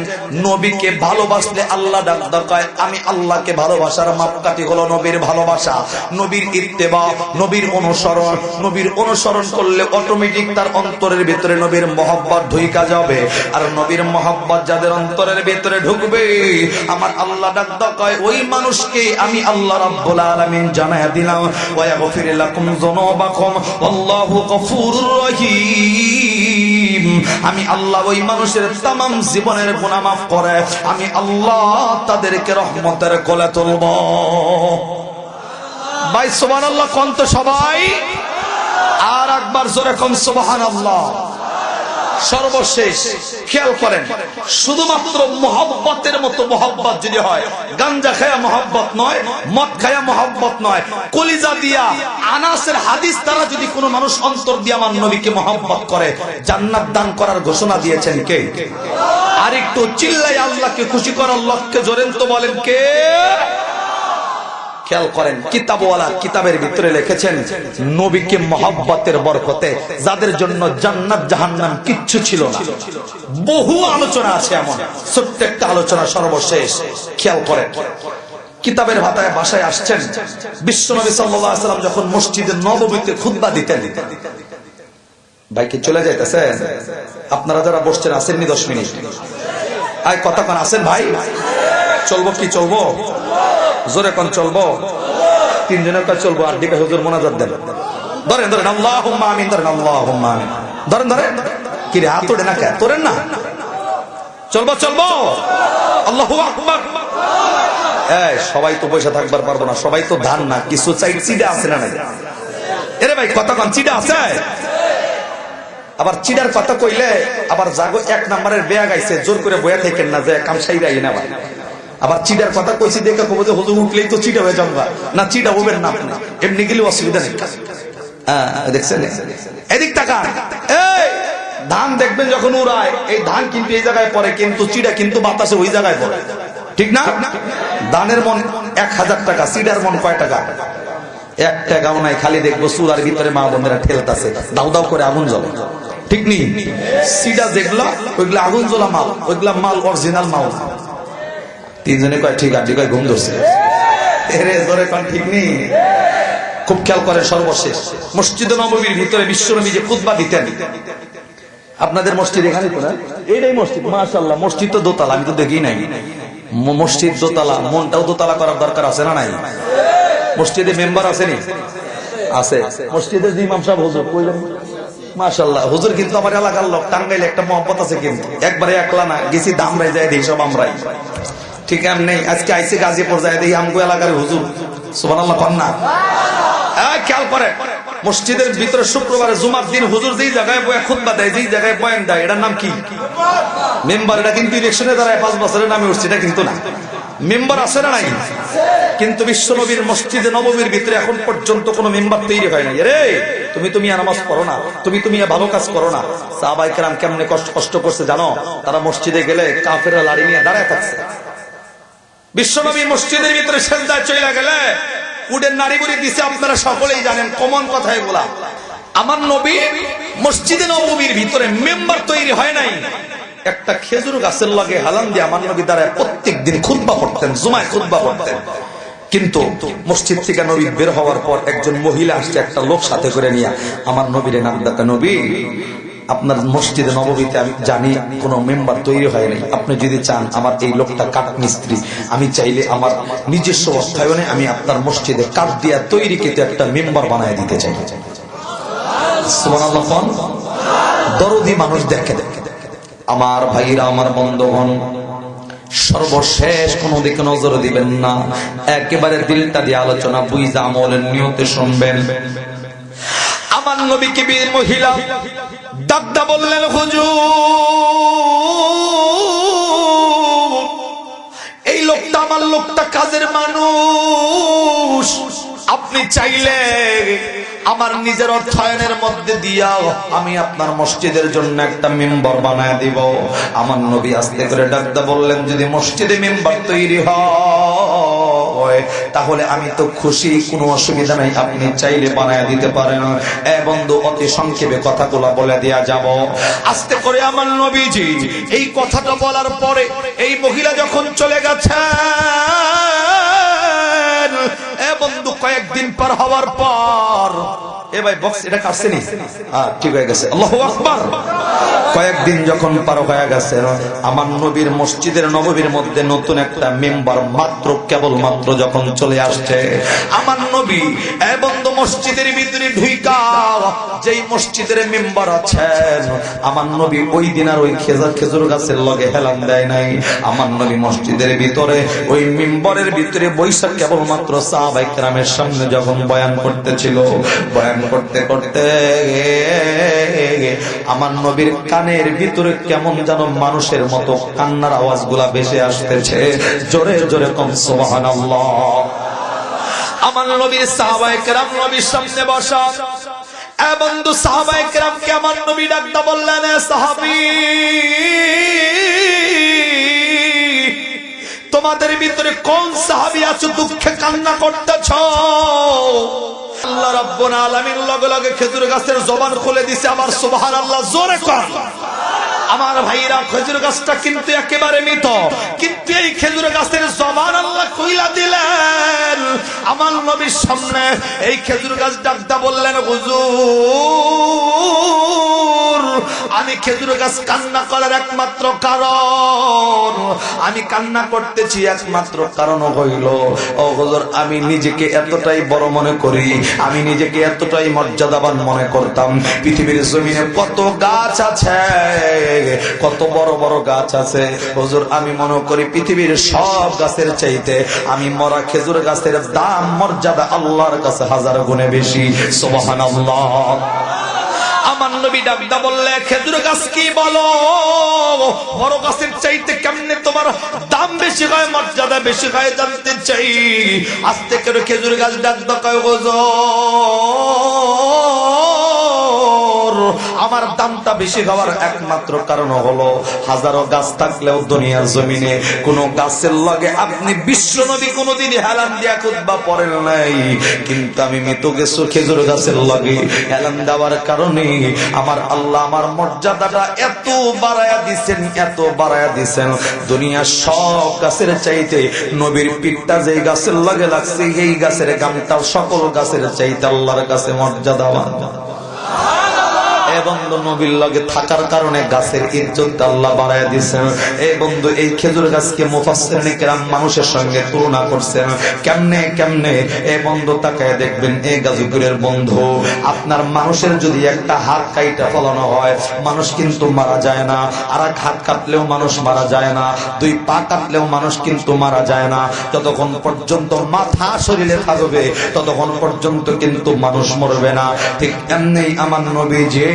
নবীকে ভালোবাসলে আল্লাহ ডাক কয়, আমি আল্লাহকে ভালোবাসার মাপকাঠি হলো নবীর ভালোবাসা, নবীর ইত্তেবা, নবীর অনুসরণ। নবীর অনুসরণ করলে অটোমেটিক তার অন্তরের ভিতরে নবীর মহব্বত ঢুইকা যাবে। আর নবীর মহব্বত যাদের অন্তরের ভিতরে ঢুকবে, আমার আল্লাহ ডাক কয়, ওই মানুষকে আমি আল্লাহ রাব্বুল আলামিন জানায়া দিলাম, ওয়া ইয়াগফির লাকুম যুনুবাকুম আল্লাহু গফুরুর রহিম। আমি আল্লাহ ওই মানুষের तमाम জীবনের গুনাহ মাফ করে আমি আল্লাহ তাদেরকে রহমতের কোলে তুলব। ভাই সুবহানাল্লাহ কোন তো সবাই, আর একবার জোরে কোন সুবহানাল্লাহ। সর্বশেষ খেয়াল করেন, শুধুমাত্র মহব্বতের মতো মহব্বত যদি হয়, গাঞ্জা খায়া মহব্বত নয়, মদ খায়া মহব্বত নয়, কলিজা দিয়া আনাসের হাদিস দ্বারা যদি কোনো মানুষ অন্তর দিয়ে আমার নবীকে মহব্বত করে, জান্নাত দান করার ঘোষণা দিয়েছেন কে? আর একটু চিল্লাই আল্লাহকে খুশি করার লক্ষ্যে জোরেন তো বলেন কে? খেয়াল করেন, কিতাবওয়ালা কিতাবের ভিতরে লিখেছেন, নবীকে মহব্বতের বরকতে যাদের জন্য জান্নাত জাহান্নাম কিচ্ছু ছিল না। বহু আলোচনা আছে, এমন ছোট্ট একটা আলোচনা সর্বশেষ খেয়াল করেন। কিতাবের ভাষায় আসছেন, বিশ্বনবী সাল্লাল্লাহু আলাইহি ওয়াসাল্লাম যখন মসজিদে নববীতে খুতবা দিতেন, ভাইকে চলে যাইতেছেন, আপনারা যারা বসছেন আসেননি 10 মিনিট, আয় কতক্ষণ আছেন ভাই? চলবো কি চলবো? জোরে কোন চলবো? তিনজনের কাছে চলবো, আর দিকে হুজুর মোনাজাত দেন। ধরেন ধরেন, আল্লাহুম্মা আমিন, ধরেন আল্লাহুম্মা আমিন, ধরেন ধরেন। কি রে, হাত তোড়ে না কে? তোরেন না? চলবো চলবো, আল্লাহু আকবার। এই সবাই তো পয়সা থাকবার পারবো না, সবাই তো ধান না, কিছু চাই চিড়া আছে না নাই? এরে ভাই কতক্ষণ চিড়া আছে? আবার চিড়ার কথা কইলে আবার জাগো 1 নম্বরের বেয়া গাইছে, জোর করে বয়া থাকেন না, যে কাম সাইরাই না ভাই। আবার চিড়ার কথা কইছি দেখে কব যে হুজুর উঠলেই তো চিড়া হয়ে যাবে না, চিড়া হবেন না আপনি, এমনি গেলে অসুবিধা নেই। দেখছেন, এদিক তাকান। এই ধান দেখবেন যখন উড়ায়, এই ধান কিন্তু এই জায়গায় পড়ে, কিন্তু চিড়া কিন্তু বাতাসে ওই জায়গায় পড়ে, ঠিক না? ধানের মন 1000 টাকা, চিড়ার মন কয় টাকা? 1 টাকাও নাই। খালি দেখবো চুলার ভিতরে মা বোনেরা ঠেলতাছে, দাউ দাউ করে আগুন জ্বলে, ঠিক নি? চিড়া যেগুলা ওইগুলা আগুন জ্বলা মাল, ওইগুলা মাল অরিজিনাল মাল। তিনজনে কয় ঠিক আছে, কয় ঘুম ধরছে। এরে জোরে কোন ঠিক নেই। খুব খেয়াল করে, সর্বশেষ মসজিদে নববীর ভিতরে বিশ্বনবী যে খুতবা দিতেন, আপনাদের মসজিদ এখানে তো না, এইটাই মসজিদ, মাশাআল্লাহ। মসজিদ তো দোতলা, আমি তো দেখি নাই। মসজিদ দোতলা, মনটাও দোতলা করার দরকার আছে না নাই? মসজিদে মেম্বার আছে নি? আছে। মসজিদের ইমাম সাহেব হুজুর কইলেন মাশাআল্লাহ। হুজুর কিন্তু আমার এলাকার লোক, টাঙ্গাইলে একটা মহব্বত আছে, কিন্তু একবারে একলা না, গেছি দামরাই যায় দেখি সব আমরাই, ঠিক আছে নেই। আজকে আইসি গাজীপুর যায় দেখি আমগো এলাকার হুজুর, সুবহানাল্লাহ কন না। খেয়াল করে, মসজিদের ভিতরে শুক্রবারে জুমার দিন হুজুর যেই জায়গায় বয়ে খুতবা দেয়, যেই জায়গায় বয়ান দেয়, এটার নাম কি? মেম্বার। এটা কিন্তু ইলেকশনে দাঁড়ায় 5 বছরের নামে উঠছে, এটা কিন্তু না। মেম্বার আছে না নাই? কিন্তু বিশ্বনবীর মসজিদে নববীর ভিতরে এখন পর্যন্ত কোন মেম্বার তৈরি হয় নাই। রে তুমি নামাজ পড়ো না, তুমি ভালো কাজ করো না। সাহাবায়ে কেরাম কেমনে কষ্ট করছে জানো? তারা মসজিদে গেলে কাফেররা লাড়ি নিয়ে দাঁড়ায় থাকছে। বিশ্বনবী মসজিদের ভিতরে সেজদায় চলে গেলে উডের নারী বুড়ি দিছে, আপনারা সকলেই জানেন, কমন কথা এগুলা। আমার নবী মসজিদে নববীর ভিতরে মেম্বার তৈরি হয় নাই, একটা খেজুর গাছের লগে হালান দিয়ে আমার নবী দ্বারা প্রত্যেক দিন খুতবা পড়তেন, জুমায় খুতবা পড়তেন। কিন্তু মসজিদ থেকে নবী বের হওয়ার পর একজন মহিলা আসছে একটা লোক সাথে করে নিয়ে আমার নবীর নাম ডাকা, নবী আপনার মসজিদে নববীতে আমি জানি কোন মেম্বার তৈরি হয় নাই, আপনি যদি চান আমার এই লোকটা কাঠ মিস্ত্রি, আমি চাইলে আমার নিজস্ব অর্থায়নে আমি আপনার মসজিদে কাঠ দিয়া তৈরি কিন্তু একটা মেম্বার বানায় দিতে চাই। সুবহানাল্লাহ। দরদি মানুষ দেখে দেখে। আমার ভাইরা, আমার বন্ধুগণ, সর্বশেষ কোন দিকে নজর দিবেন না, একেবারে দিলটা দিয়ে আলোচনা বুঝা আমলের নিয়তে শুনবেন। আমার নবীকে বীর মহিলা ডাকদা বললেন, হুজুর এই লোকটা আমার লোকটা কাজের মানুষ, আপনি চাইলে আমার নিজের অর্থায়নের মধ্যে দিয়া আমি আপনার মসজিদের জন্য একটা মেম্বার বানায় দিব। আমার নবী আস্তে করে ডাকদা বললেন, যদি মসজিদে মেম্বার তৈরি হয় তাহলে আমি তো খুশি, কোনো অসুবিধা নাই, আপনি চাইলে বানায় দিতে পারেন। বন্ধু অতি সংক্ষেপে কথাগুলো বলে দেয়া যাব। আস্তে করে আমার নবীজি এই কথাটা বলার পরে এই মহিলা যখন চলে গেছে, বন্ধু কয়েকদিন পার হওয়ার পর, এ ভাই বক্স এটা কাটছে নি? ঠিক হয়ে গেছে, আল্লাহু আকবার। কয়েকদিন যখন পার হয়ে গেছে, আমার নবীর মসজিদের নববীর মধ্যে নতুন একটা মেম্বার মাত্র কেবল মাত্র যখন চলে আসছে, আমার নবী বন্ধু মসজিদের ভিতরে ঢুইকা যেই মসজিদের মেম্বার আছেন, আমার নবী ওই দিন আর ওই খেজুর গাছের লগে হেলান দেয় নাই। আমার নবী মসজিদের ভিতরে ওই মেম্বারের ভিতরে বৈশাখ কেবল মাত্র সাহাবায়ে কেরামের সামনে যখন বয়ান করতেছিল, বয়ান করতে করতে আমার নবীর কানের ভিতরে কেমন যেন মানুষের মতো কান্নার আওয়াজগুলা ভেসে আসতেছে। জোরে জোরে কম সুবহানাল্লাহ। আমার নবীর সাহাবায়ে কেরাম নবীর সামনে বসা, বন্ধু সাহাবায়ে কেরামকে আমার নবী ডাকতে বললেন, সাহাবী তোমাদের ভিতরে কোন সাহাবী আছো দুঃখে কান্না করতেছ? আল্লাহ রাব্বুল আলামিন লগে লগে খেজুর গাছের জবান খুলে দিছে, আমার সুবহানাল্লাহ জোরে কর। আমার ভাইরা, খেজুর গাছটা কিন্তু একেবারে মৃত, কিন্তু এই খেজুর গাছের জবান আল্লাহ খুইলা দিলেন। আমার নবীর সামনে এই খেজুর গাছ ডাকদা বললেন, হুজুর আমি খেজুর গাছ কান্না করার একমাত্র কারণ, আমি কান্না করতেছি একমাত্র কারণ হইল, ও হুজুর আমি নিজেকে এতটাই বড় মনে করি, আমি নিজেকে এতটাই মর্যাদাবান মনে করতাম। পৃথিবীর জমিনে কত গাছ আছে, কত বড় বড় গাছ আছে, হুজুর আমি মনে করি পৃথিবীর সব গাছের চাইতে আমি মরা খেজুর গাছের দাম মর্যাদা আল্লাহর কাছে 1000 গুণে বেশি। সুবহানাল্লাহ। আমার নবী ডাকদা বললে, খেজুর গাছ কি বলো, বড় গাছের চাইতে কেমনে তোমার দাম বেশি হয়, মর্যাদা বেশি হয় জানতে চাই। আস্তে করে খেজুর গাছ ডাকদা কয়, হুজুর আমার দামটা বেশি হওয়ার একমাত্র কারণ হলো হাজারো গাছ থাকলেও দুনিয়ার জমিনে কোন গাছের লগে আপনি বিশ্ব নবী কোনদিনই হেলান দিয়া খুতবা পড়েন নাই, কিন্তু আমি মৃত গেছো খেজুর গাছের লগে হেলান দেওয়ার কারণে আমার আল্লাহ আমার মর্যাদাটা এত বাড়ায়া দিছেন, এত বাড়ায়া দিছেন। দুনিয়ার সব গাছের চাইতে নবীর পিঠটা যেই গাছের লগে লাগছে এই গাছের গামটা সকল গাছের চাইতে আল্লাহর কাছে মর্যাদাবান। বন্ধু নবীর লগে থাকার কারণে গাছের ইজ্জত আল্লাহ বাড়ায় দিয়েছেন। এই বন্ধু এই খেজুর গাছকে মুফাসসিরিনে কেরাম মানুষের সঙ্গে তুলনা করছেন। কেমনে কেমনে? এই বন্ধু তাকায় দেখবেন এই গাজীপুরের বন্ধু আপনার মানুষের যদি একটা হাত কাইটা ফলানো হয় মানুষ কিন্তু মারা যায় না, আর এক হাত কাটলেও মানুষ মারা যায় না, দুই পা কাটলেও মানুষ কিন্তু মারা যায় না। যতক্ষণ পর্যন্ত মাথা শরীরে থাকবে ততক্ষণ পর্যন্ত কিন্তু মানুষ মরবে না। ঠিক এমনি আমার নবীজি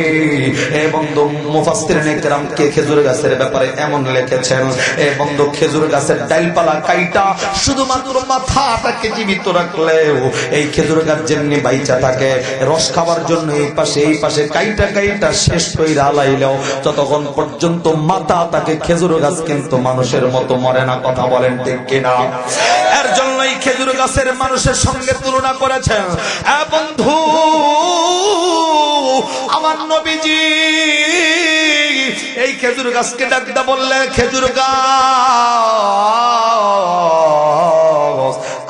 এই বন্ধু মুফাসসিরিনে কেরাম কে খেজুর গাছের ব্যাপারে এমন লিখেছেন, এই বন্ধু খেজুর গাছের ডালপালা কাইটা শুধুমাত্র মাথাটাকে জীবিত রাখলেও এই খেজুর গাছ যেমনি বাইচা থাকে রস খাবার জন্য এই পাশে কাইটা কাইটা শেষ কইরা লাইলেও যতক্ষণ পর্যন্ত মাথা তাকে খেজুর গাছ কিন্তু মানুষের মতো মরে না। কথা বলেন ঠিক কিনা? এর জন্যই খেজুর গাছের মানুষের সঙ্গে তুলনা করেছেন। বন্ধু আমার নবীজি এই খেজুর গাছকে ডাকতে বললেন, খেজুর গাছ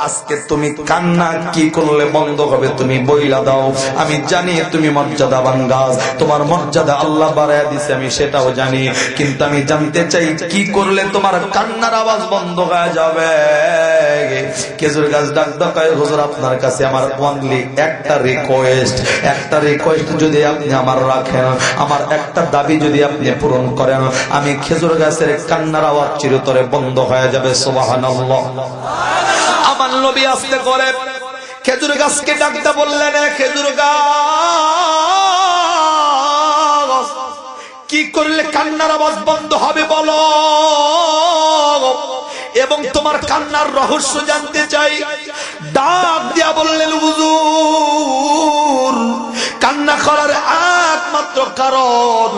আজকে তুমি কান্না কি করলে বন্ধ হবে তুমি বইলা দাও। আমি জানি তুমি মর্যাদাবান গাছ, তোমার মর্যাদা আল্লাহ বাড়ায়া দিছে আমি সেটাও জানি, কিন্তু আমি জানতে চাই কি করলে তোমার কান্নার আওয়াজ বন্ধ হয়ে যাবে। খেজুর গাছ ডাকতে কয়, হুজুর আপনার কাছে আমার অনলি একটা রিকোয়েস্ট যদি আপনি আমার রাখেন, আমার একটা দাবি যদি আপনি পূরণ করেন, আমি খেজুর গাছের কান্নার আওয়াজ চিরতরে বন্ধ হয়ে যাবে। সুবহানাল্লাহ। আমার নবী আস্তে করে খেজুর গাছকে ডাকতে বললেন, খেজুর গাছ কি করলে কান্নার আওয়াজ বন্ধ হবে বলো, এবং তোমার কান্নার রহস্য জানতে চাই। ডাক দিয়া বললেন, হুজুর কান্না করার একমাত্র কারণ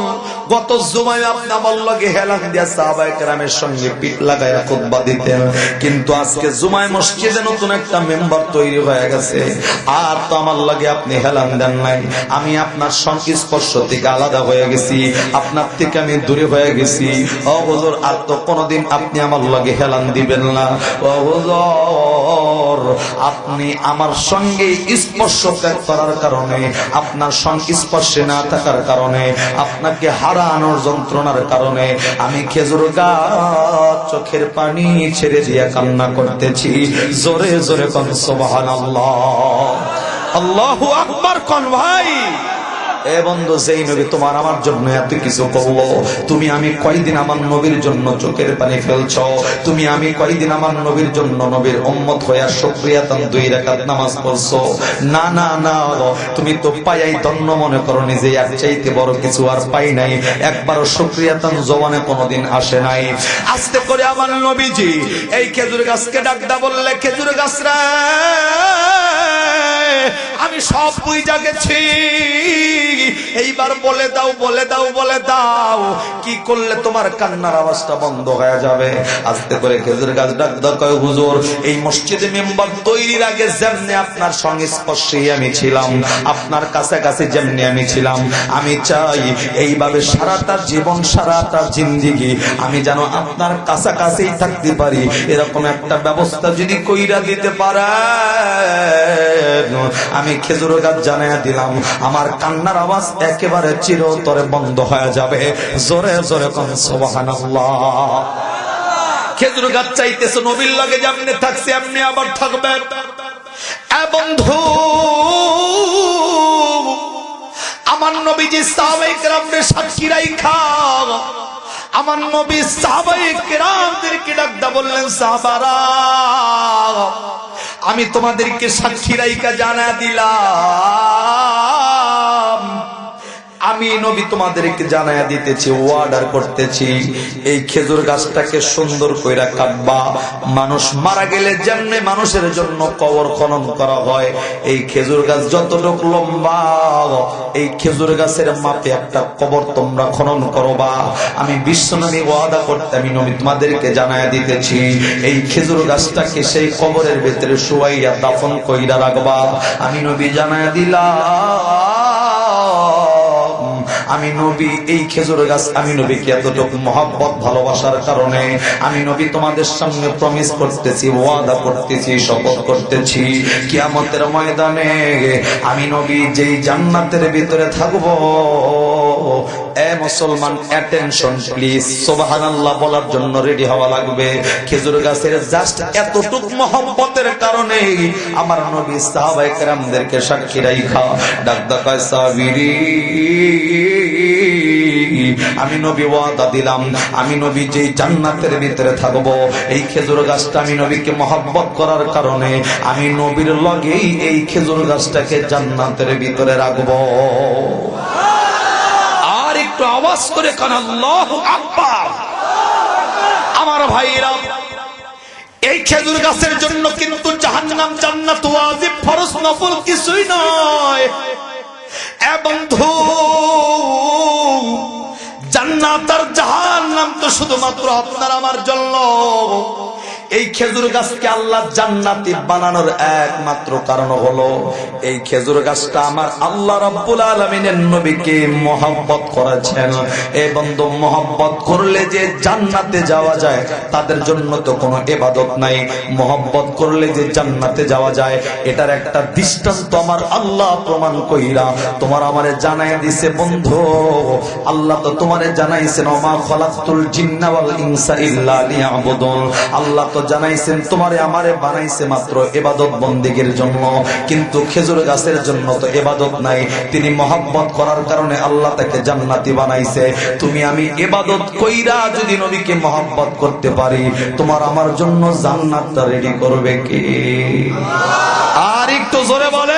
গত জুমায় আপনি আমার লগে হেলান দিয়া সাহাবায়ে কেরামের সঙ্গে পিঠ লাগায়া খুতবা দিতেন, কিন্তু আজকে জুমায় মসজিদে নতুন একটা মেম্বার তৈরি হয়ে গেছে, আর তো আমার লগে আপনি হেলান দেন নাই। আমি আপনার সংস্পর্শ থেকে আলাদা হয়ে গেছি, আপনার থেকে আমি দূরে হয়ে গেছি। ও হুজুর আর তো কোনোদিন আপনি আমার লগে হেলান দিবেন না। ও হুজুর আপনি আমার সঙ্গে স্পর্শ ত্যাগ করার কারণে, আপনার সংস্পর্শে না থাকার কারণে, আপনাকে হারানোর যন্ত্রণার কারণে আমি খেজুর গাছ চোখের পানি ছেড়ে দিয়ে কান্না করতেছি। জোরে জোরে কোন সুবহানাল্লাহ, আল্লাহু আকবার কোন ভাই। এ বন্ধু যেই নবী তোমার আমার জন্য এত কিছু করলো, তুমি আমি কয়দিন আমার নবীর জন্য চোখের পানি ফেলছো? তুমি আমি কয়দিন আমার নবীর জন্য নবীর উম্মত হইয়া শুকরিয়াতান 2 রাকাত নামাজ পড়ছো? না না না, তুমি তো পাইয়াই ধন্য মনে করো নিজে, আর চাইতে বড় কিছু আর পাই নাই। একবারও শুকরিয়াতান জবানে কোনোদিন আসে নাই। আস্তে করে আমার নবীজি এই খেজুর গাছকে ডাকদা বললে, খেজুর গাছ রে আমি সব বুঝা গেছি, এইবার বলে দাও বলে দাও বলে দাও কি করলে তোমার কান্নার আওয়াজটা বন্ধ হয়ে যাবে। আস্তে করে খেজুর গাছ ডাকদা কয়, হুজুর এই মসজিদে মেম্বার তৈরির আগে যেমনি আপনার সংস্পর্শে আমি ছিলাম, আপনার কাছাকাছি যেমনি আমি ছিলাম, আমি চাই এইভাবে সারাটা জীবন সারাটা জিন্দেগি আমি যেন আপনার কাছাকাছি থাকতে পারি। এরকম একটা ব্যবস্থা যদি কইরা দিতে পারে আমি খেজুর গাছ জানাইয়া দিলাম আমার কান্নার আওয়াজ একেবারে চিরতরে বন্ধ হয়ে যাবে। জোরে জোরে কোন সুবহানাল্লাহ। খেজুর গাছ চাইতেছে নবীর লগে যেমনি থাকছে এমনি আবার থাকবে। এ বন্ধু আমার নবীজি সাহাবায়ে কেরামদের সাক্ষী রাইখা আমার নবী সাহাবায়ে কেরামদেরকে ডাকদা বললেন, সাহাবারা আমি তোমাদেরকে সাক্ষী রাইখা জানা দিলাম আমি আমি নবী তোমাদেরকে জানায়া দিতেছি, অর্ডার করতেছি, এই খেজুর গাছটাকে সুন্দর কইরা কাটবা। মানুষ মারা গেলে যেমনে মানুষের জন্য কবর খনন করা হয়, এই খেজুর গাছ যতটুকু লম্বা, এই খেজুর গাছের মাপে একটা কবর তোমরা খনন করবা। আমি বিশ্বনবী ওয়াদা করতে আমি নবী তোমাদেরকে জানায়া দিতেছি, এই খেজুর গাছটাকে সেই কবরের ভিতরে শুয়াইয়া দাফন কইরা রাখবা। আমি নবী জানায়া দিলাম, আমি নবী এই খেজুর গাছ আমি নবীকে এতটুকু মহব্বত ভালোবাসার কারণে আমি নবী তোমাদের সামনে প্রমিস করতেছি, ওয়াদা করতেছি, শপথ করতেছি, কিয়ামতের ময়দানে আমি নবী যেই জান্নাতের ভিতরে থাকবো, এ মুসলমান অ্যাটেনশন প্লিজ, সুবহানাল্লাহ বলার জন্য রেডি হওয়া লাগবে। খেজুর গাছের জাস্ট এতটুক মহব্বতের কারণে আমার নবী সাহাবায়ে কেরামদেরকে সাক্ষী রাইখা ডাক ডাকায় সাবিরি, আমি নবী ওয়াদা দিলাম, আমি নবী যেই জান্নাতের ভিতরে থাকবো, এই খেজুর গাছটা আমি নবীকে মহব্বত করার কারণে আমি নবীর লগেই এই খেজুর গাছটাকে জান্নাতের ভিতরে রাখবো। আর একটু আওয়াজ করে কান আল্লাহু আকবার। আমার ভাইরা, এই খেজুর গাছের জন্য কিন্তু জাহান্নাম জান্নাত ওয়াজিব ফরজ নফল কিছুই নয়। এ বন্ধু, জান্নাত আর জাহান্নাম তো শুধুমাত্র আপনার আমার জন্য। এই খেজুর গাছকে আল্লাহ জান্নাতি বানানোর একমাত্র কারণ হলো এই খেজুর গাছটা আমার আল্লাহ রাব্বুল আলামিনের নবীকে মহব্বত করেছেন। এই বন্ধু, মহব্বত করলে যে জান্নাতে যাওয়া যায় তাদের জন্য তো কোনো ইবাদত নাই। মহব্বত করলে যে জান্নাতে যাওয়া যায় এটার একটা দৃষ্টান্ত আমার আল্লাহ প্রমাণ কইরা তোমার আমারে জানায় দিছে। বন্ধু, আল্লাহ তো তোমারে জানাইছেন, ওমা খালাকতুল জিন্না ওয়াল ইনসা ইল্লা লিয়াবুদুন। আল্লাহ তো জানাইছেন তোমারে আমারে বানাইছে মাত্র ইবাদত বন্দেগীর জন্য, কিন্তু খেজুর গাছের জন্য তো ইবাদত নাই। তিনি মহব্বত করার কারণে আল্লাহ তাকে জান্নাতি বানাইছে। তুমি আমি ইবাদত কইরা যদি নবীকে মহব্বত করতে পারি, তোমার আমার জন্য জান্নাতটা রেডি করবে কে? আর একটু জোরে বলে